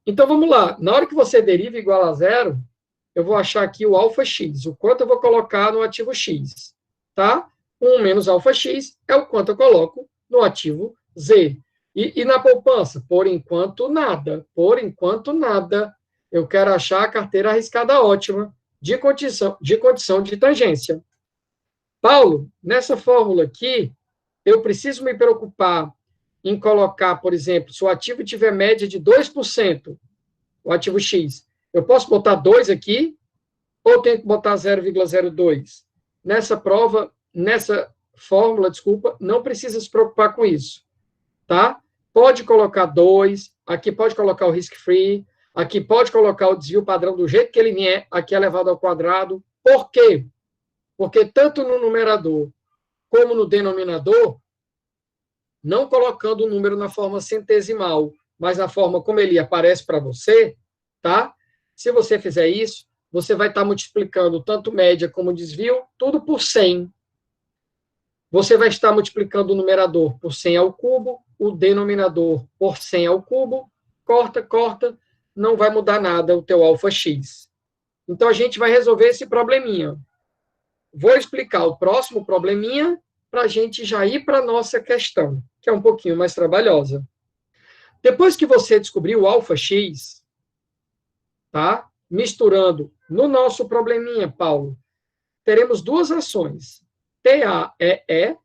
Speaker 1: Então, vamos lá. Na hora que você deriva igual a 0, eu vou achar aqui o alfa x, o quanto eu vou colocar no ativo x, tá? 1 menos alfa x é o quanto eu coloco no ativo z. E na poupança? Por enquanto, nada. Por enquanto, nada. Eu quero achar a carteira arriscada ótima de condição de tangência. Paulo, nessa fórmula aqui, eu preciso me preocupar em colocar, por exemplo, se o ativo tiver média de 2%, o ativo X, eu posso botar 2 aqui, ou tenho que botar 0,02? Nessa fórmula, desculpa, não precisa se preocupar com isso, tá? Pode colocar 2, aqui pode colocar o risk-free, aqui pode colocar o desvio padrão do jeito que ele vier, aqui elevado ao quadrado. Por quê? Porque tanto no numerador como no denominador, não colocando o número na forma centesimal, mas na forma como ele aparece para você, tá? Se você fizer isso, você vai estar multiplicando tanto média como desvio, tudo por 100. Você vai estar multiplicando o numerador por 100 ao cubo, o denominador por 100 ao cubo, corta, não vai mudar nada o teu alfa x. Então, a gente vai resolver esse probleminha. Vou explicar o próximo probleminha para a gente já ir para a nossa questão, que é um pouquinho mais trabalhosa. Depois que você descobrir o alfa x, tá? Misturando no nosso probleminha, Paulo, teremos 2 ações, TAEE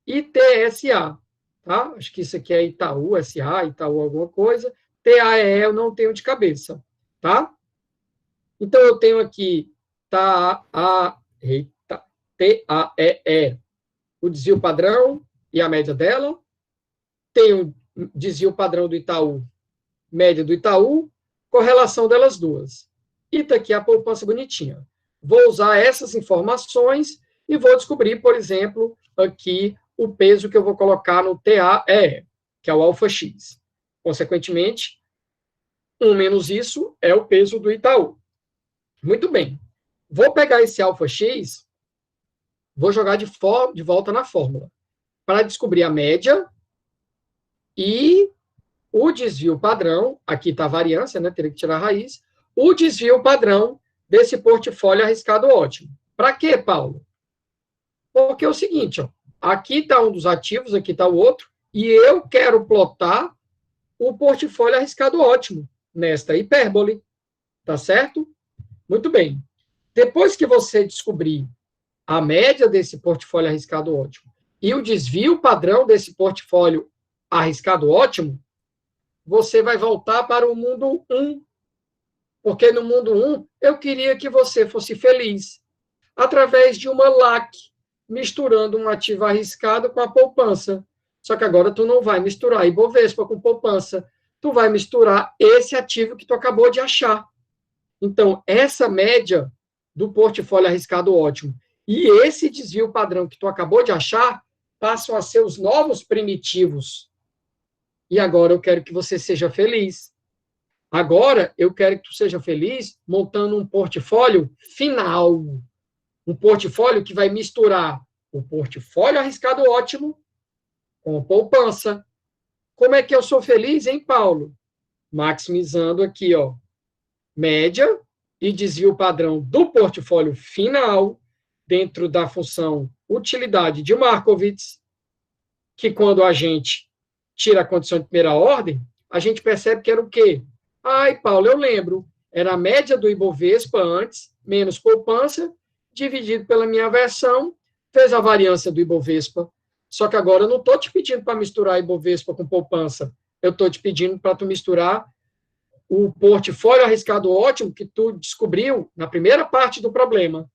Speaker 1: e TSA, tá? Acho que isso aqui é Itaú, SA, Itaú alguma coisa. TAEE eu não tenho de cabeça, tá? Então, eu tenho aqui, eita, TAEE. O desvio padrão e a média dela. Tem o desvio padrão do Itaú, média do Itaú, correlação delas duas. E está aqui a poupança bonitinha. Vou usar essas informações e vou descobrir, por exemplo, aqui o peso que eu vou colocar no TAEE, que é o alfa X. Consequentemente, 1 menos isso é o peso do Itaú. Muito bem. Vou pegar esse alfa X, vou jogar de volta na fórmula, para descobrir a média e o desvio padrão, aqui está a variância, né? Teria que tirar a raiz, o desvio padrão desse portfólio arriscado ótimo. Para quê, Paulo? Porque é o seguinte, ó, aqui está um dos ativos, aqui está o outro, e eu quero plotar o portfólio arriscado ótimo nesta hipérbole, tá certo? Muito bem. Depois que você descobrir a média desse portfólio arriscado ótimo e o desvio padrão desse portfólio arriscado ótimo, você vai voltar para o mundo 1. Porque no mundo 1, eu queria que você fosse feliz através de uma LAC, misturando um ativo arriscado com a poupança. Só que agora tu não vai misturar Ibovespa com poupança. Tu vai misturar esse ativo que tu acabou de achar. Então, essa média do portfólio arriscado ótimo e esse desvio padrão que tu acabou de achar passam a ser os novos primitivos. E agora eu quero que você seja feliz. Agora eu quero que tu seja feliz montando um portfólio final. Um portfólio que vai misturar o portfólio arriscado ótimo com poupança. Como é que eu sou feliz, hein, Paulo? Maximizando aqui, ó, média e desvio padrão do portfólio final dentro da função utilidade de Markowitz, que quando a gente tira a condição de primeira ordem, a gente percebe que era o quê? Ai, Paulo, eu lembro, era a média do Ibovespa antes, menos poupança, dividido pela minha versão, fez a variância do Ibovespa. Só que agora eu não estou te pedindo para misturar Ibovespa com poupança, eu estou te pedindo para tu misturar o portfólio arriscado ótimo que tu descobriu na primeira parte do problema.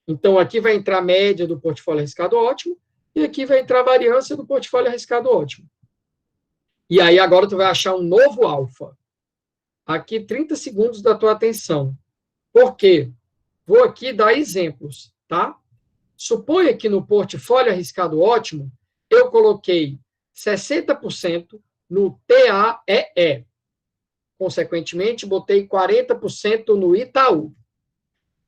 Speaker 1: Então, aqui vai entrar a média do portfólio arriscado ótimo e aqui vai entrar a variância do portfólio arriscado ótimo. E aí, agora tu vai achar um novo alfa. Aqui, 30 segundos da tua atenção. Por quê? Vou aqui dar exemplos, tá? Suponha que no portfólio arriscado ótimo, eu coloquei 60% no TAEE. Consequentemente, botei 40% no Itaú.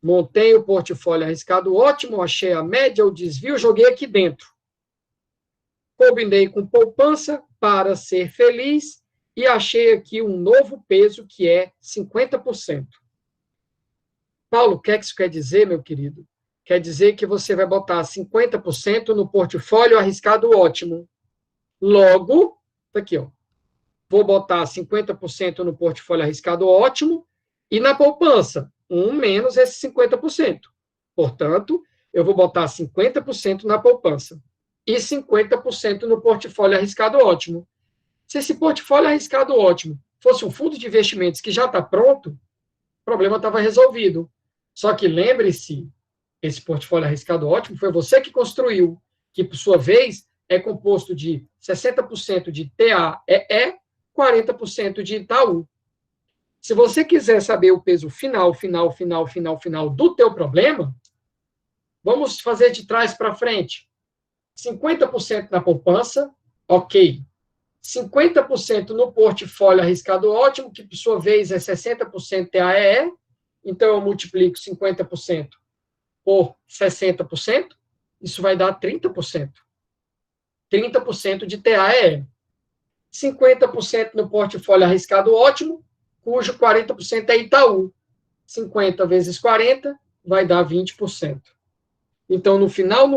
Speaker 1: Montei o portfólio arriscado ótimo, achei a média, o desvio, joguei aqui dentro. Combinei com poupança para ser feliz e achei aqui um novo peso que é 50%. Paulo, o que é que isso quer dizer, meu querido? Quer dizer que você vai botar 50% no portfólio arriscado ótimo. Logo, tá aqui, ó. Vou botar 50% no portfólio arriscado ótimo e na poupança, menos esse 50%. Portanto, eu vou botar 50% na poupança e 50% no portfólio arriscado ótimo. Se esse portfólio arriscado ótimo fosse um fundo de investimentos que já está pronto, o problema estava resolvido. Só que lembre-se, esse portfólio arriscado ótimo foi você que construiu, que, por sua vez, é composto de 60% de TAEE, 40% de Itaú. Se você quiser saber o peso final do teu problema, vamos fazer de trás para frente. 50% na poupança, ok. 50% no portfólio arriscado ótimo, que por sua vez é 60% TAEE, então eu multiplico 50% por 60%, isso vai dar 30%. 30% de TAEE. 50% no portfólio arriscado ótimo, cujo 40% é Itaú. 50 vezes 40 vai dar 20%. Então, no final,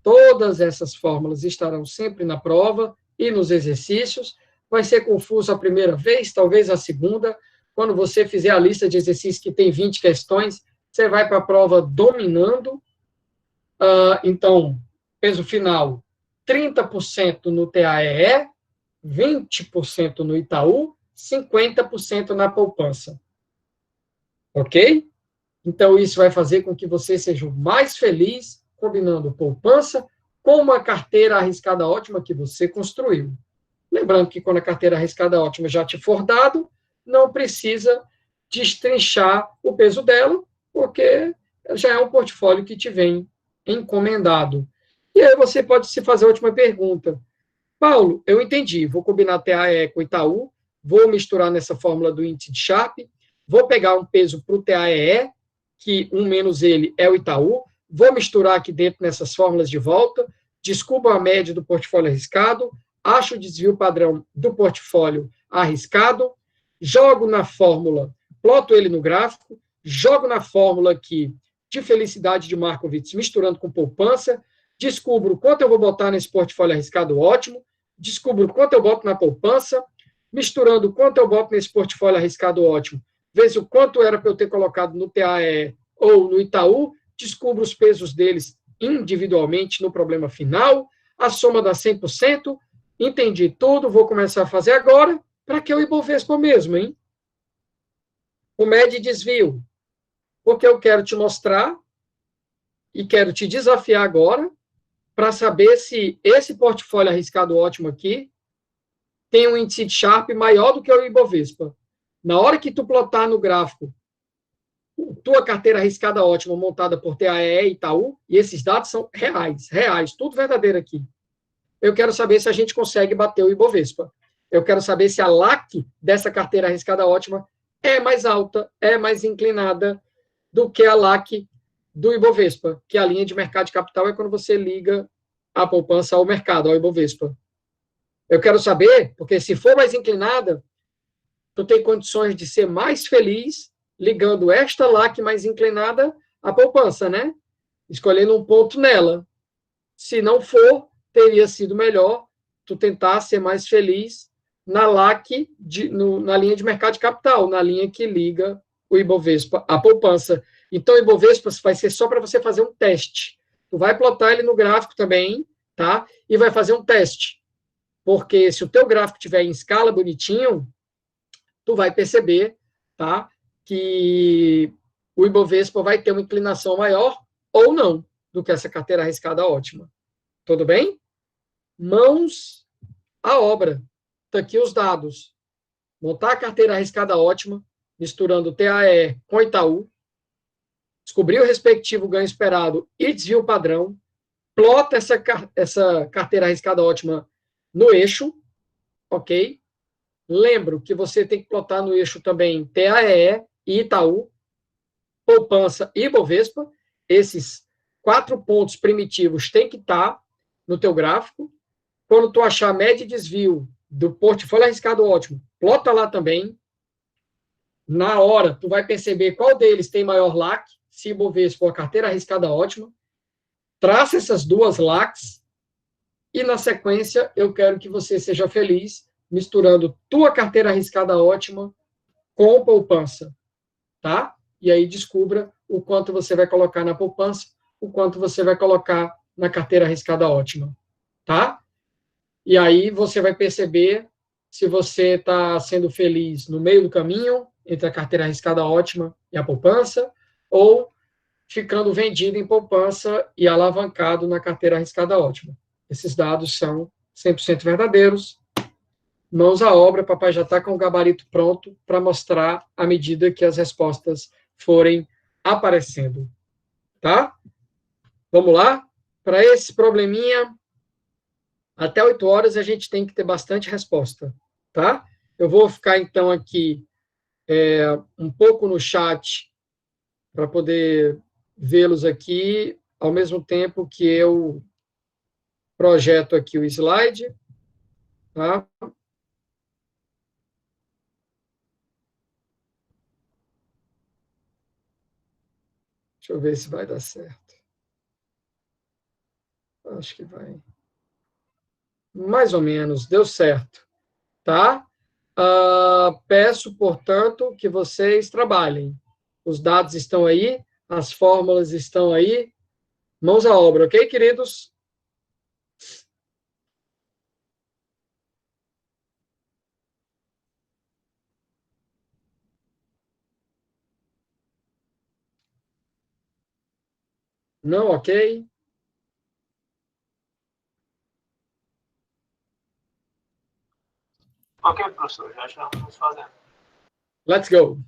Speaker 1: todas essas fórmulas estarão sempre na prova e nos exercícios. Vai ser confuso a primeira vez, talvez a segunda. Quando você fizer a lista de exercícios que tem 20 questões, você vai para a prova dominando. Então, peso final, 30% no TAEE, 20% no Itaú, 50% na poupança. Ok? Então, isso vai fazer com que você seja mais feliz, combinando poupança com uma carteira arriscada ótima que você construiu. Lembrando que quando a carteira arriscada ótima já te for dado, não precisa destrinchar o peso dela, porque já é um portfólio que te vem encomendado. E aí você pode se fazer a última pergunta. Paulo, eu entendi, vou combinar TAE com Itaú, vou misturar nessa fórmula do índice de Sharpe, vou pegar um peso para o TAEE, que um menos ele é o Itaú, vou misturar aqui dentro nessas fórmulas de volta, descubro a média do portfólio arriscado, acho o desvio padrão do portfólio arriscado, jogo na fórmula, ploto ele no gráfico, jogo na fórmula aqui de felicidade de Markowitz, misturando com poupança, descubro quanto eu vou botar nesse portfólio arriscado ótimo, descubro quanto eu boto na poupança, misturando quanto eu boto nesse portfólio arriscado ótimo, vejo o quanto era para eu ter colocado no TAE ou no Itaú, descubro os pesos deles individualmente no problema final, a soma dá 100%, entendi tudo, vou começar a fazer agora, para que o Ibovespa mesmo, hein? O médio desvio, porque eu quero te mostrar e quero te desafiar agora para saber se esse portfólio arriscado ótimo aqui tem um índice de Sharpe maior do que o Ibovespa. Na hora que tu plotar no gráfico tua carteira arriscada ótima montada por TAE e Itaú, e esses dados são reais, tudo verdadeiro aqui. Eu quero saber se a gente consegue bater o Ibovespa. Eu quero saber se a LAC dessa carteira arriscada ótima é mais alta, é mais inclinada do que a LAC do Ibovespa, que a linha de mercado de capital é quando você liga a poupança ao mercado, ao Ibovespa. Eu quero saber, porque se for mais inclinada, tu tem condições de ser mais feliz ligando esta LAC mais inclinada à poupança, né? Escolhendo um ponto nela. Se não for, teria sido melhor tu tentar ser mais feliz na LAC, na linha de mercado de capital, na linha que liga o Ibovespa à poupança. Então, o Ibovespa vai ser só para você fazer um teste. Tu vai plotar ele no gráfico também, tá? E vai fazer um teste. Porque se o teu gráfico tiver em escala bonitinho, tu vai perceber, tá? Que o Ibovespa vai ter uma inclinação maior ou não do que essa carteira arriscada ótima. Tudo bem? Mãos à obra. Tá aqui os dados. Montar a carteira arriscada ótima, misturando TAE com Itaú, descobrir o respectivo ganho esperado e desvio padrão, plota essa carteira arriscada ótima no eixo, ok? Lembro que você tem que plotar no eixo também TAE e Itaú, poupança e Bovespa. Esses 4 pontos primitivos têm que estar no teu gráfico. Quando tu achar média e desvio do portfólio arriscado ótimo, plota lá também. Na hora, tu vai perceber qual deles tem maior LAC, se Bovespa for a carteira arriscada ótima. Traça essas duas LACs e, na sequência, eu quero que você seja feliz misturando tua carteira arriscada ótima com poupança, tá? E aí descubra o quanto você vai colocar na poupança, o quanto você vai colocar na carteira arriscada ótima, tá? E aí você vai perceber se você está sendo feliz no meio do caminho, entre a carteira arriscada ótima e a poupança, ou ficando vendido em poupança e alavancado na carteira arriscada ótima. Esses dados são 100% verdadeiros. Mãos à obra, papai já está com o gabarito pronto para mostrar à medida que as respostas forem aparecendo. Tá? Vamos lá? Para esse probleminha, até 8 horas a gente tem que ter bastante resposta. Tá? Eu vou ficar, então, aqui um pouco no chat para poder vê-los aqui, ao mesmo tempo que eu projeto aqui o slide. Tá? Deixa eu ver se vai dar certo. Acho que vai. Mais ou menos, deu certo. Tá? Peço, portanto, que vocês trabalhem. Os dados estão aí, as fórmulas estão aí. Mãos à obra, ok, queridos? Não, ok?
Speaker 3: Ok, professor, já estamos fazendo.
Speaker 1: Let's go.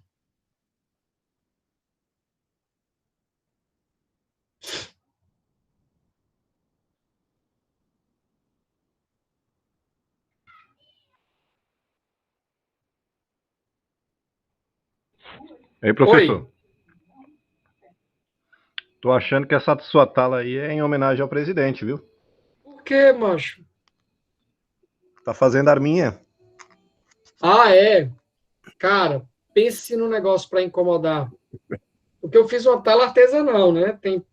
Speaker 4: Ei, professor.
Speaker 1: Oi.
Speaker 4: Tô achando que essa sua tala aí é em homenagem ao presidente, viu?
Speaker 1: Por que, macho?
Speaker 4: Tá fazendo arminha.
Speaker 1: Ah, é. Cara, pense no negócio para incomodar. Porque eu fiz uma tela artesanal, né? Tem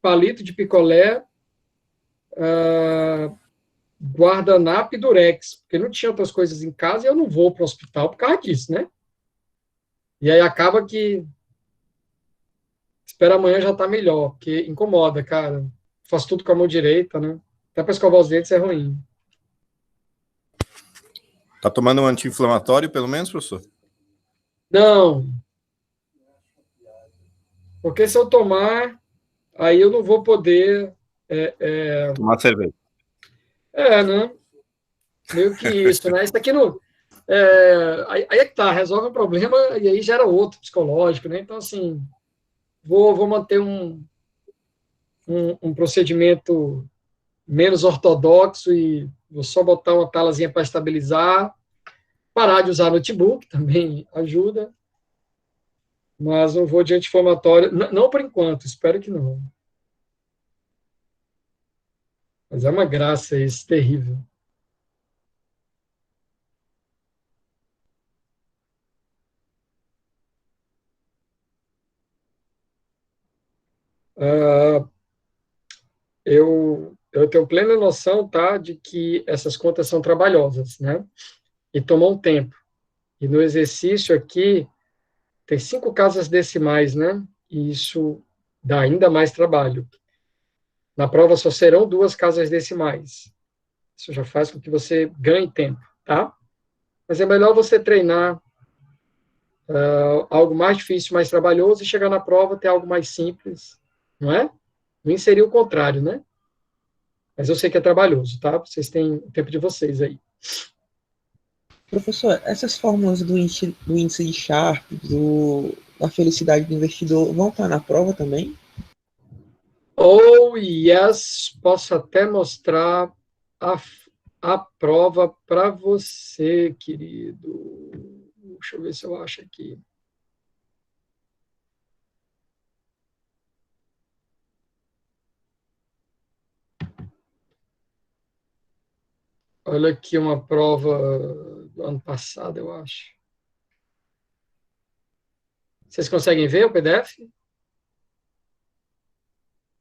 Speaker 1: palito de picolé, guardanapo e durex. Porque não tinha outras coisas em casa e eu não vou para o hospital por causa disso, né? E aí acaba que espera amanhã já tá melhor, porque incomoda, cara. Faço tudo com a mão direita, né? Até para escovar os dentes é ruim.
Speaker 5: Tá tomando um anti-inflamatório, pelo menos, professor?
Speaker 1: Não, porque se eu tomar, aí eu não vou poder.
Speaker 5: Tomar cerveja.
Speaker 1: Né? Meio que isso, né? Isso aqui não. Aí é que tá, resolve um problema e aí gera outro psicológico, né? Então, assim, vou manter um procedimento menos ortodoxo e vou só botar uma talazinha para estabilizar, parar de usar notebook também ajuda, mas não vou de anti-inflamatório, não por enquanto, espero que não. Mas é uma graça isso, terrível. Uh, eu tenho plena noção, tá, de que essas contas são trabalhosas, né? E tomam tempo. E no exercício aqui, tem 5 casas decimais, né? E isso dá ainda mais trabalho. Na prova só serão 2 casas decimais. Isso já faz com que você ganhe tempo, tá? Mas é melhor você treinar algo mais difícil, mais trabalhoso, e chegar na prova ter algo mais simples, não é? Não seria o contrário, né? Mas eu sei que é trabalhoso, tá? Vocês têm o tempo de vocês aí.
Speaker 2: Professor, essas fórmulas do índice de Sharpe, da felicidade do investidor, vão estar na prova também?
Speaker 1: Oh, yes, posso até mostrar a, a prova para você, querido. Deixa eu ver se eu acho aqui. Olha aqui uma prova do ano passado, eu acho. Vocês conseguem ver o PDF?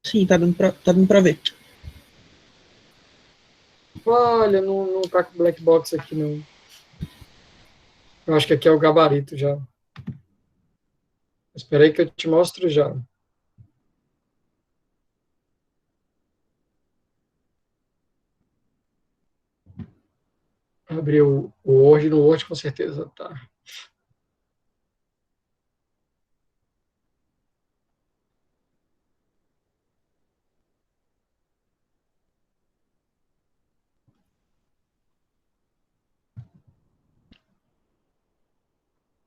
Speaker 2: Sim, tá dando pra ver.
Speaker 1: Olha, não tá com black box aqui, não. Eu acho que aqui é o gabarito já. Espera aí que eu te mostro já. Abrir o Word, no Word com certeza tá.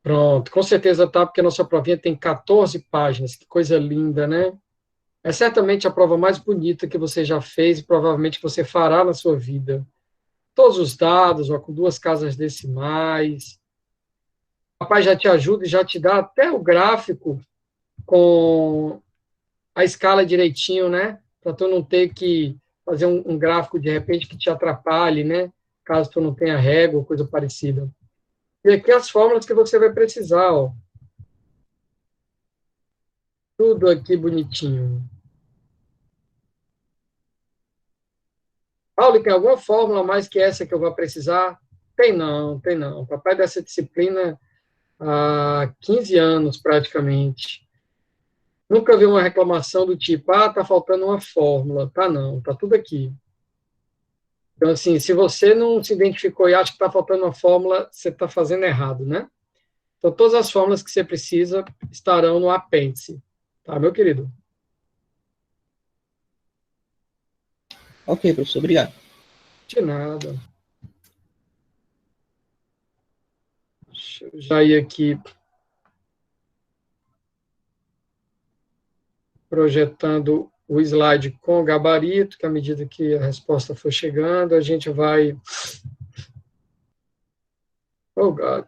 Speaker 1: Pronto, com certeza tá, porque a nossa provinha tem 14 páginas, que coisa linda, né? É certamente a prova mais bonita que você já fez e provavelmente você fará na sua vida. Todos os dados, ó, com 2 casas decimais. O papai já te ajuda e já te dá até o gráfico com a escala direitinho, né? Para tu não ter que fazer um gráfico de repente que te atrapalhe, né? Caso tu não tenha régua ou coisa parecida. E aqui as fórmulas que você vai precisar, ó. Tudo aqui bonitinho. Paulo, tem alguma fórmula mais que essa que eu vou precisar? Tem não, tem não. Papai dessa disciplina há 15 anos, praticamente. Nunca vi uma reclamação do tipo, tá faltando uma fórmula. Tá não, tá tudo aqui. Então, assim, se você não se identificou e acha que está faltando uma fórmula, você está fazendo errado, né? Então, todas as fórmulas que você precisa estarão no apêndice. Tá, meu querido?
Speaker 2: Ok, professor, obrigado.
Speaker 1: De nada. Deixa eu já ir aqui projetando o slide com o gabarito, que à medida que a resposta for chegando, a gente vai... Oh, God.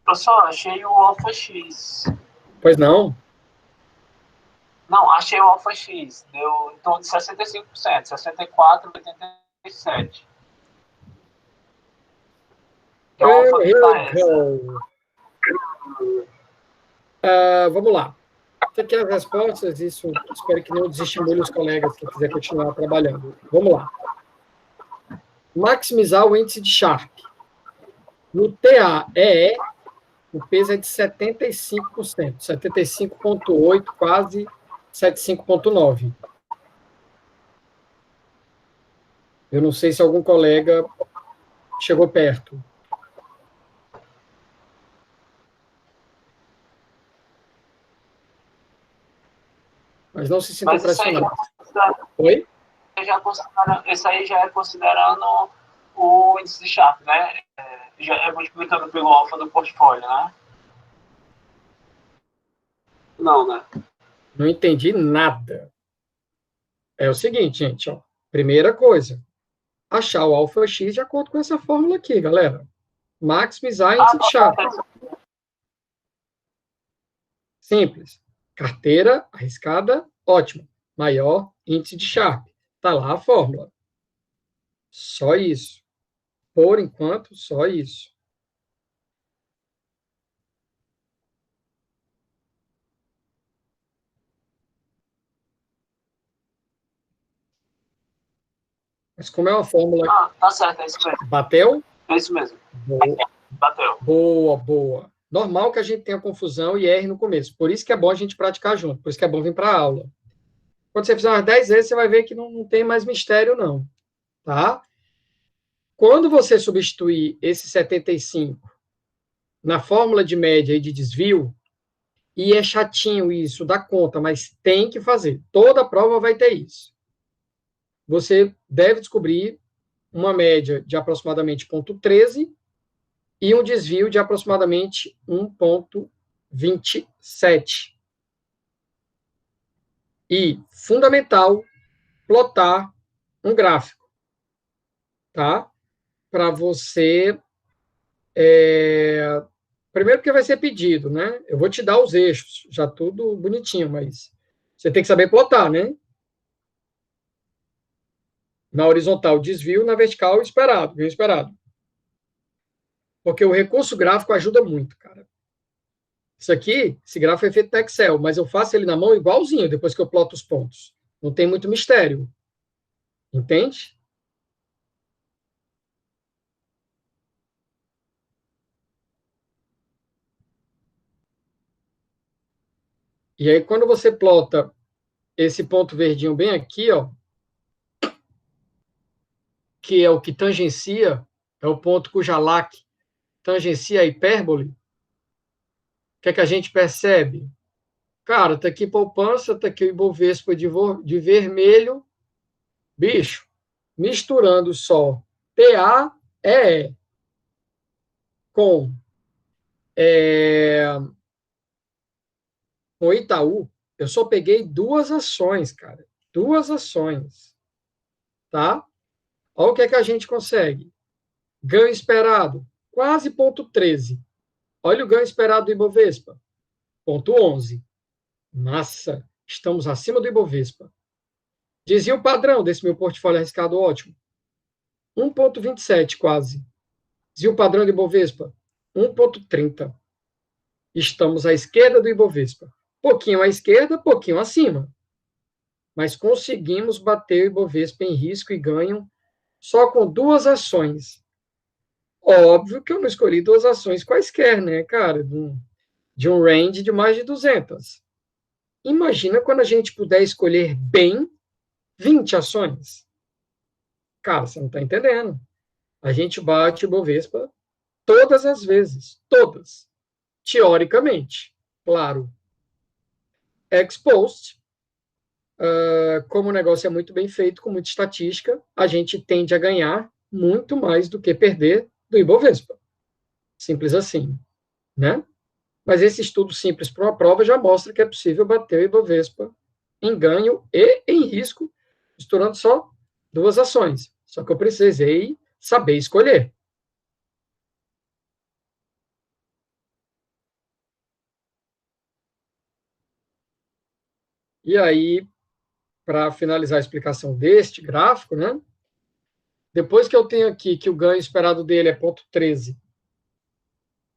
Speaker 3: Professor, achei o alfa X.
Speaker 1: Pois não?
Speaker 3: Não, achei o alfa X. Deu em torno de 65%, 64,87%. Que é o alfa
Speaker 1: Here
Speaker 3: beta
Speaker 1: we
Speaker 3: essa.
Speaker 1: go. Vamos lá. Isso aqui é as respostas, isso espero que não desestimule os colegas que quiser continuar trabalhando. Vamos lá. Maximizar o índice de Sharpe. No TAEE, o peso é de 75%, 75,8%, quase 75,9%. Eu não sei se algum colega chegou perto. Mas não se sintam pressionados. Oi?
Speaker 3: Esse aí já é considerando o índice de Sharpe, né? Já é multiplicando pelo alfa do portfólio, né? Não, né?
Speaker 1: Não entendi nada. É o seguinte, gente, ó. Primeira coisa, achar o alfa X de acordo com essa fórmula aqui, galera. Maximizar índice de Sharpe. Simples. Carteira arriscada, ótimo. Maior índice de Sharpe. Está lá a fórmula. Só isso. Por enquanto, só isso. Mas como é uma fórmula...
Speaker 3: tá certo, é isso mesmo.
Speaker 1: Bateu?
Speaker 3: É isso mesmo.
Speaker 1: Boa.
Speaker 3: Bateu.
Speaker 1: Boa, boa. Normal que a gente tenha confusão e erre no começo. Por isso que é bom a gente praticar junto. Por isso que é bom vir para a aula. Quando você fizer umas 10 vezes, você vai ver que não tem mais mistério, não. Tá? Quando você substituir esse 75 na fórmula de média e de desvio, e é chatinho isso, dá conta, mas tem que fazer. Toda prova vai ter isso. Você deve descobrir uma média de aproximadamente 0,13 e um desvio de aproximadamente 1,27. E, fundamental, plotar um gráfico, tá? Para você... Primeiro porque vai ser pedido, né? Eu vou te dar os eixos, já tudo bonitinho, mas você tem que saber plotar, né? Na horizontal, desvio, na vertical, esperado, bem esperado. Porque o recurso gráfico ajuda muito, cara. Isso aqui, esse gráfico é feito no Excel, mas eu faço ele na mão igualzinho, depois que eu ploto os pontos. Não tem muito mistério. Entende? E aí, quando você plota esse ponto verdinho bem aqui, ó, que é o que tangencia, é o ponto cuja LAC tangencia a hipérbole, o que é que a gente percebe? Cara, tá aqui poupança, tá aqui o Ibovespa de vermelho, bicho, misturando só TAEE com o Itaú, eu só peguei 2 ações, cara. 2 ações. Tá? Olha o que é que a gente consegue. Ganho esperado, quase 0,13. Olha o ganho esperado do Ibovespa, 0,11. Massa, estamos acima do Ibovespa. Dizia o padrão desse meu portfólio arriscado ótimo. 1,27 quase. Dizia o padrão do Ibovespa, 1,30. Estamos à esquerda do Ibovespa. Pouquinho à esquerda, pouquinho acima. Mas conseguimos bater o Ibovespa em risco e ganho só com 2 ações. Óbvio que eu não escolhi 2 ações quaisquer, né, cara? De um range de mais de 200. Imagina quando a gente puder escolher bem 20 ações. Cara, você não está entendendo. A gente bate o Ibovespa todas as vezes. Todas. Teoricamente. Claro. Ex-post, como o negócio é muito bem feito, com muita estatística, a gente tende a ganhar muito mais do que perder do Ibovespa. Simples assim, né? Mas esse estudo simples para uma prova já mostra que é possível bater o Ibovespa em ganho e em risco, misturando só 2 ações. Só que eu precisei saber escolher. E aí, para finalizar a explicação deste gráfico, né? Depois que eu tenho aqui que o ganho esperado dele é 0,13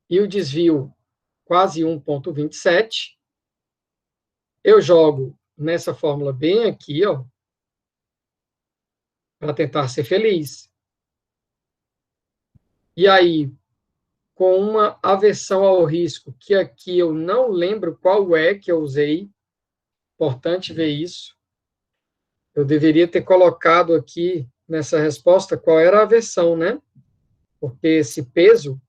Speaker 1: e o desvio quase 1,27, eu jogo nessa fórmula bem aqui, ó, para tentar ser feliz. E aí, com uma aversão ao risco, que aqui eu não lembro qual é que eu usei, importante ver isso. Eu deveria ter colocado aqui nessa resposta qual era a aversão, né? Porque esse peso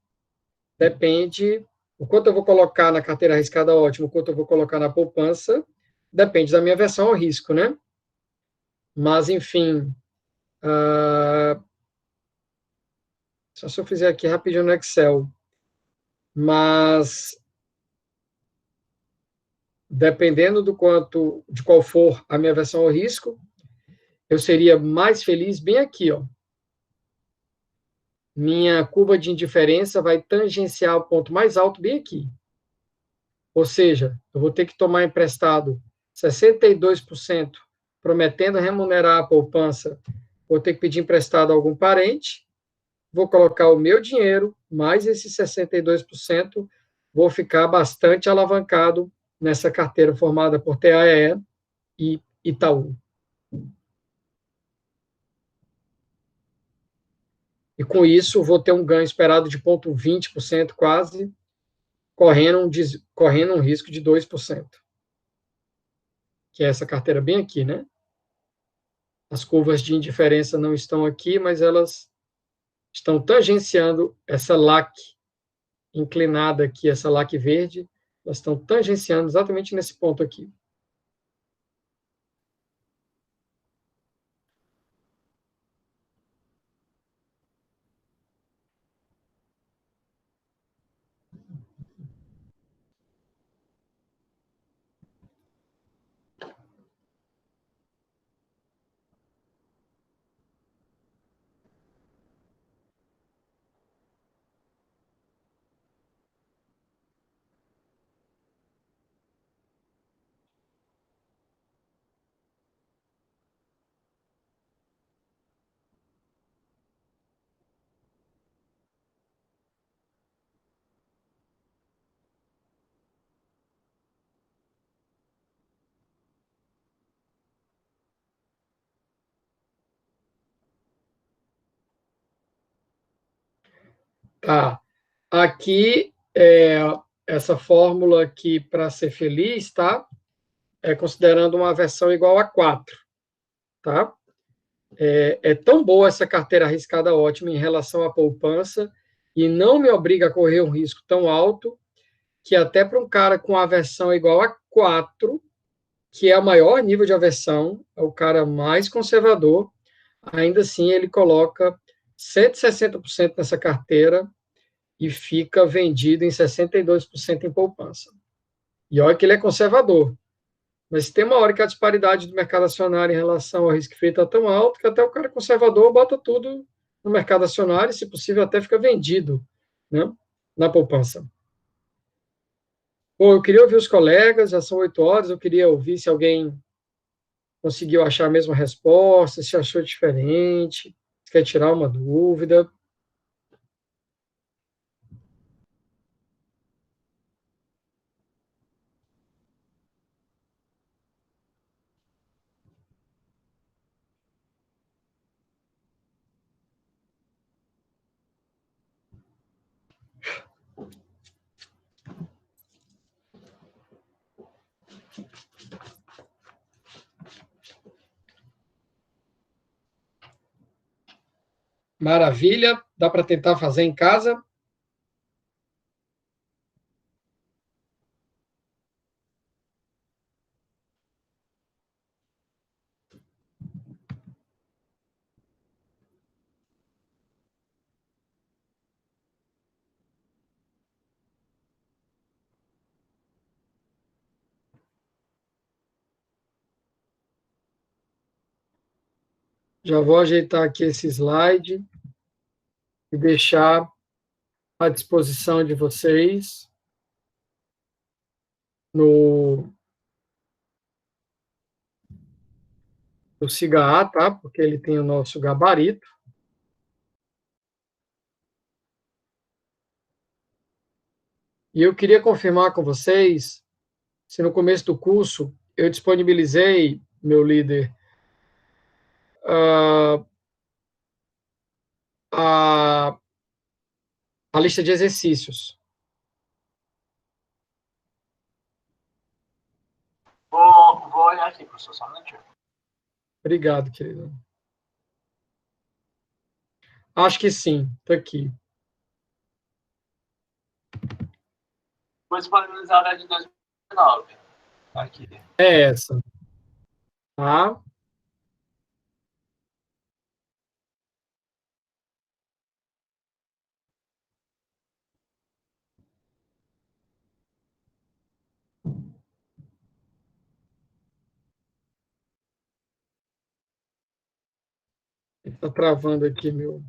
Speaker 1: depende, o quanto eu vou colocar na carteira arriscada ótimo, o quanto eu vou colocar na poupança, depende da minha aversão ao risco, né? Mas, enfim, só se eu fizer aqui rapidinho no Excel, mas dependendo de qual for a minha aversão ao risco, eu seria mais feliz bem aqui, ó. Minha curva de indiferença vai tangenciar o ponto mais alto bem aqui. Ou seja, eu vou ter que tomar emprestado 62%, prometendo remunerar a poupança, vou ter que pedir emprestado a algum parente, vou colocar o meu dinheiro, mais esses 62%, vou ficar bastante alavancado nessa carteira formada por TAE e Itaú. E com isso, vou ter um ganho esperado de 0,20% quase, correndo um risco de 2%. Que é essa carteira bem aqui, né? As curvas de indiferença não estão aqui, mas elas estão tangenciando essa LAC inclinada aqui, essa LAC verde, elas estão tangenciando exatamente nesse ponto aqui. Tá. Aqui, essa fórmula aqui para ser feliz, tá? É considerando uma aversão igual a 4, tá? É tão boa essa carteira arriscada ótima em relação à poupança e não me obriga a correr um risco tão alto que até para um cara com aversão igual a 4, que é o maior nível de aversão, é o cara mais conservador, ainda assim ele coloca 160% nessa carteira e fica vendido em 62% em poupança. E olha que ele é conservador. Mas tem uma hora que a disparidade do mercado acionário em relação ao risco free está tão alto que até o cara conservador bota tudo no mercado acionário e, se possível, até fica vendido, né, na poupança. Bom, eu queria ouvir os colegas, já são 8 horas, eu queria ouvir se alguém conseguiu achar a mesma resposta, se achou diferente, se quer tirar uma dúvida. Maravilha, dá para tentar fazer em casa. Já vou ajeitar aqui esse slide e deixar à disposição de vocês no SIGA A, tá? Porque ele tem o nosso gabarito. E eu queria confirmar com vocês se no começo do curso eu disponibilizei, meu líder, a lista de exercícios.
Speaker 3: Vou olhar aqui, professor, só um minutinho.
Speaker 1: Obrigado, querido. Acho que sim, está aqui.
Speaker 3: Foi disponibilizada a de 2019. Aqui.
Speaker 1: É essa. Tá? Está travando aqui, meu.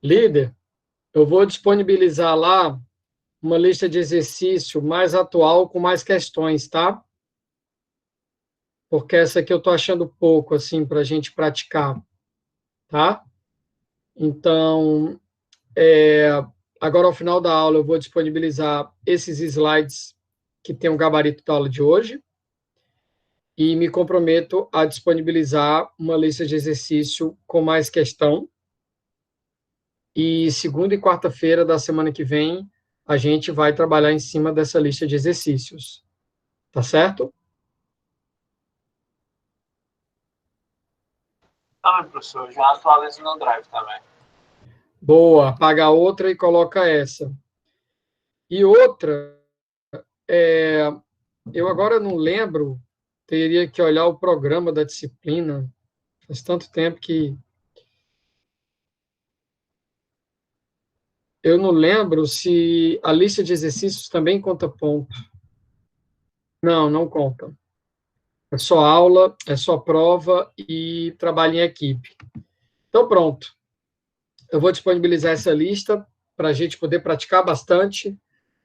Speaker 1: Líder, eu vou disponibilizar lá uma lista de exercício mais atual, com mais questões, tá? Porque essa aqui eu estou achando pouco, assim, para a gente praticar, tá? Então, Agora, ao final da aula, eu vou disponibilizar esses slides que tem o gabarito da aula de hoje e me comprometo a disponibilizar uma lista de exercício com mais questão. E segunda e quarta-feira da semana que vem, a gente vai trabalhar em cima dessa lista de exercícios. Tá certo?
Speaker 3: Tá bem, professor. Já atualizo no Drive também.
Speaker 1: Boa. Apaga outra e coloca essa. E outra, eu agora não lembro, teria que olhar o programa da disciplina. Faz tanto tempo que eu não lembro se a lista de exercícios também conta ponto. Não, não conta. É só aula, é só prova e trabalho em equipe. Então, pronto. Eu vou disponibilizar essa lista para a gente poder praticar bastante,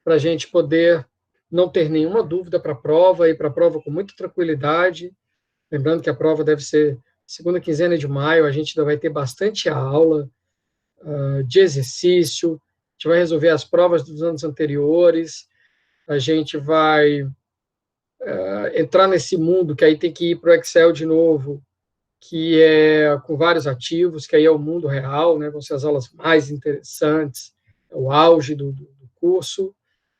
Speaker 1: para a gente poder não ter nenhuma dúvida para a prova, ir para a prova com muita tranquilidade. Lembrando que a prova deve ser segunda quinzena de maio, a gente ainda vai ter bastante aula de exercício, a gente vai resolver as provas dos anos anteriores, a gente vai entrar nesse mundo que aí tem que ir para o Excel de novo, que é com vários ativos, que aí é o mundo real, né? Vão ser as aulas mais interessantes, o auge do curso.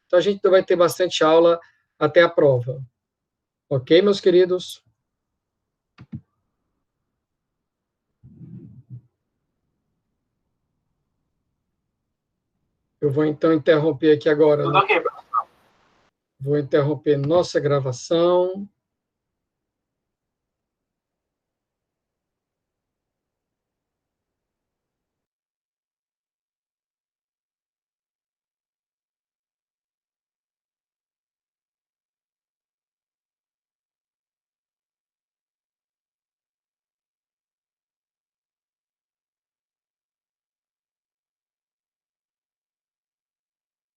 Speaker 1: Então, a gente vai ter bastante aula até a prova. Ok, meus queridos? Eu vou, então, interromper aqui agora.
Speaker 3: Tudo ok, professor.
Speaker 1: Vou interromper nossa gravação.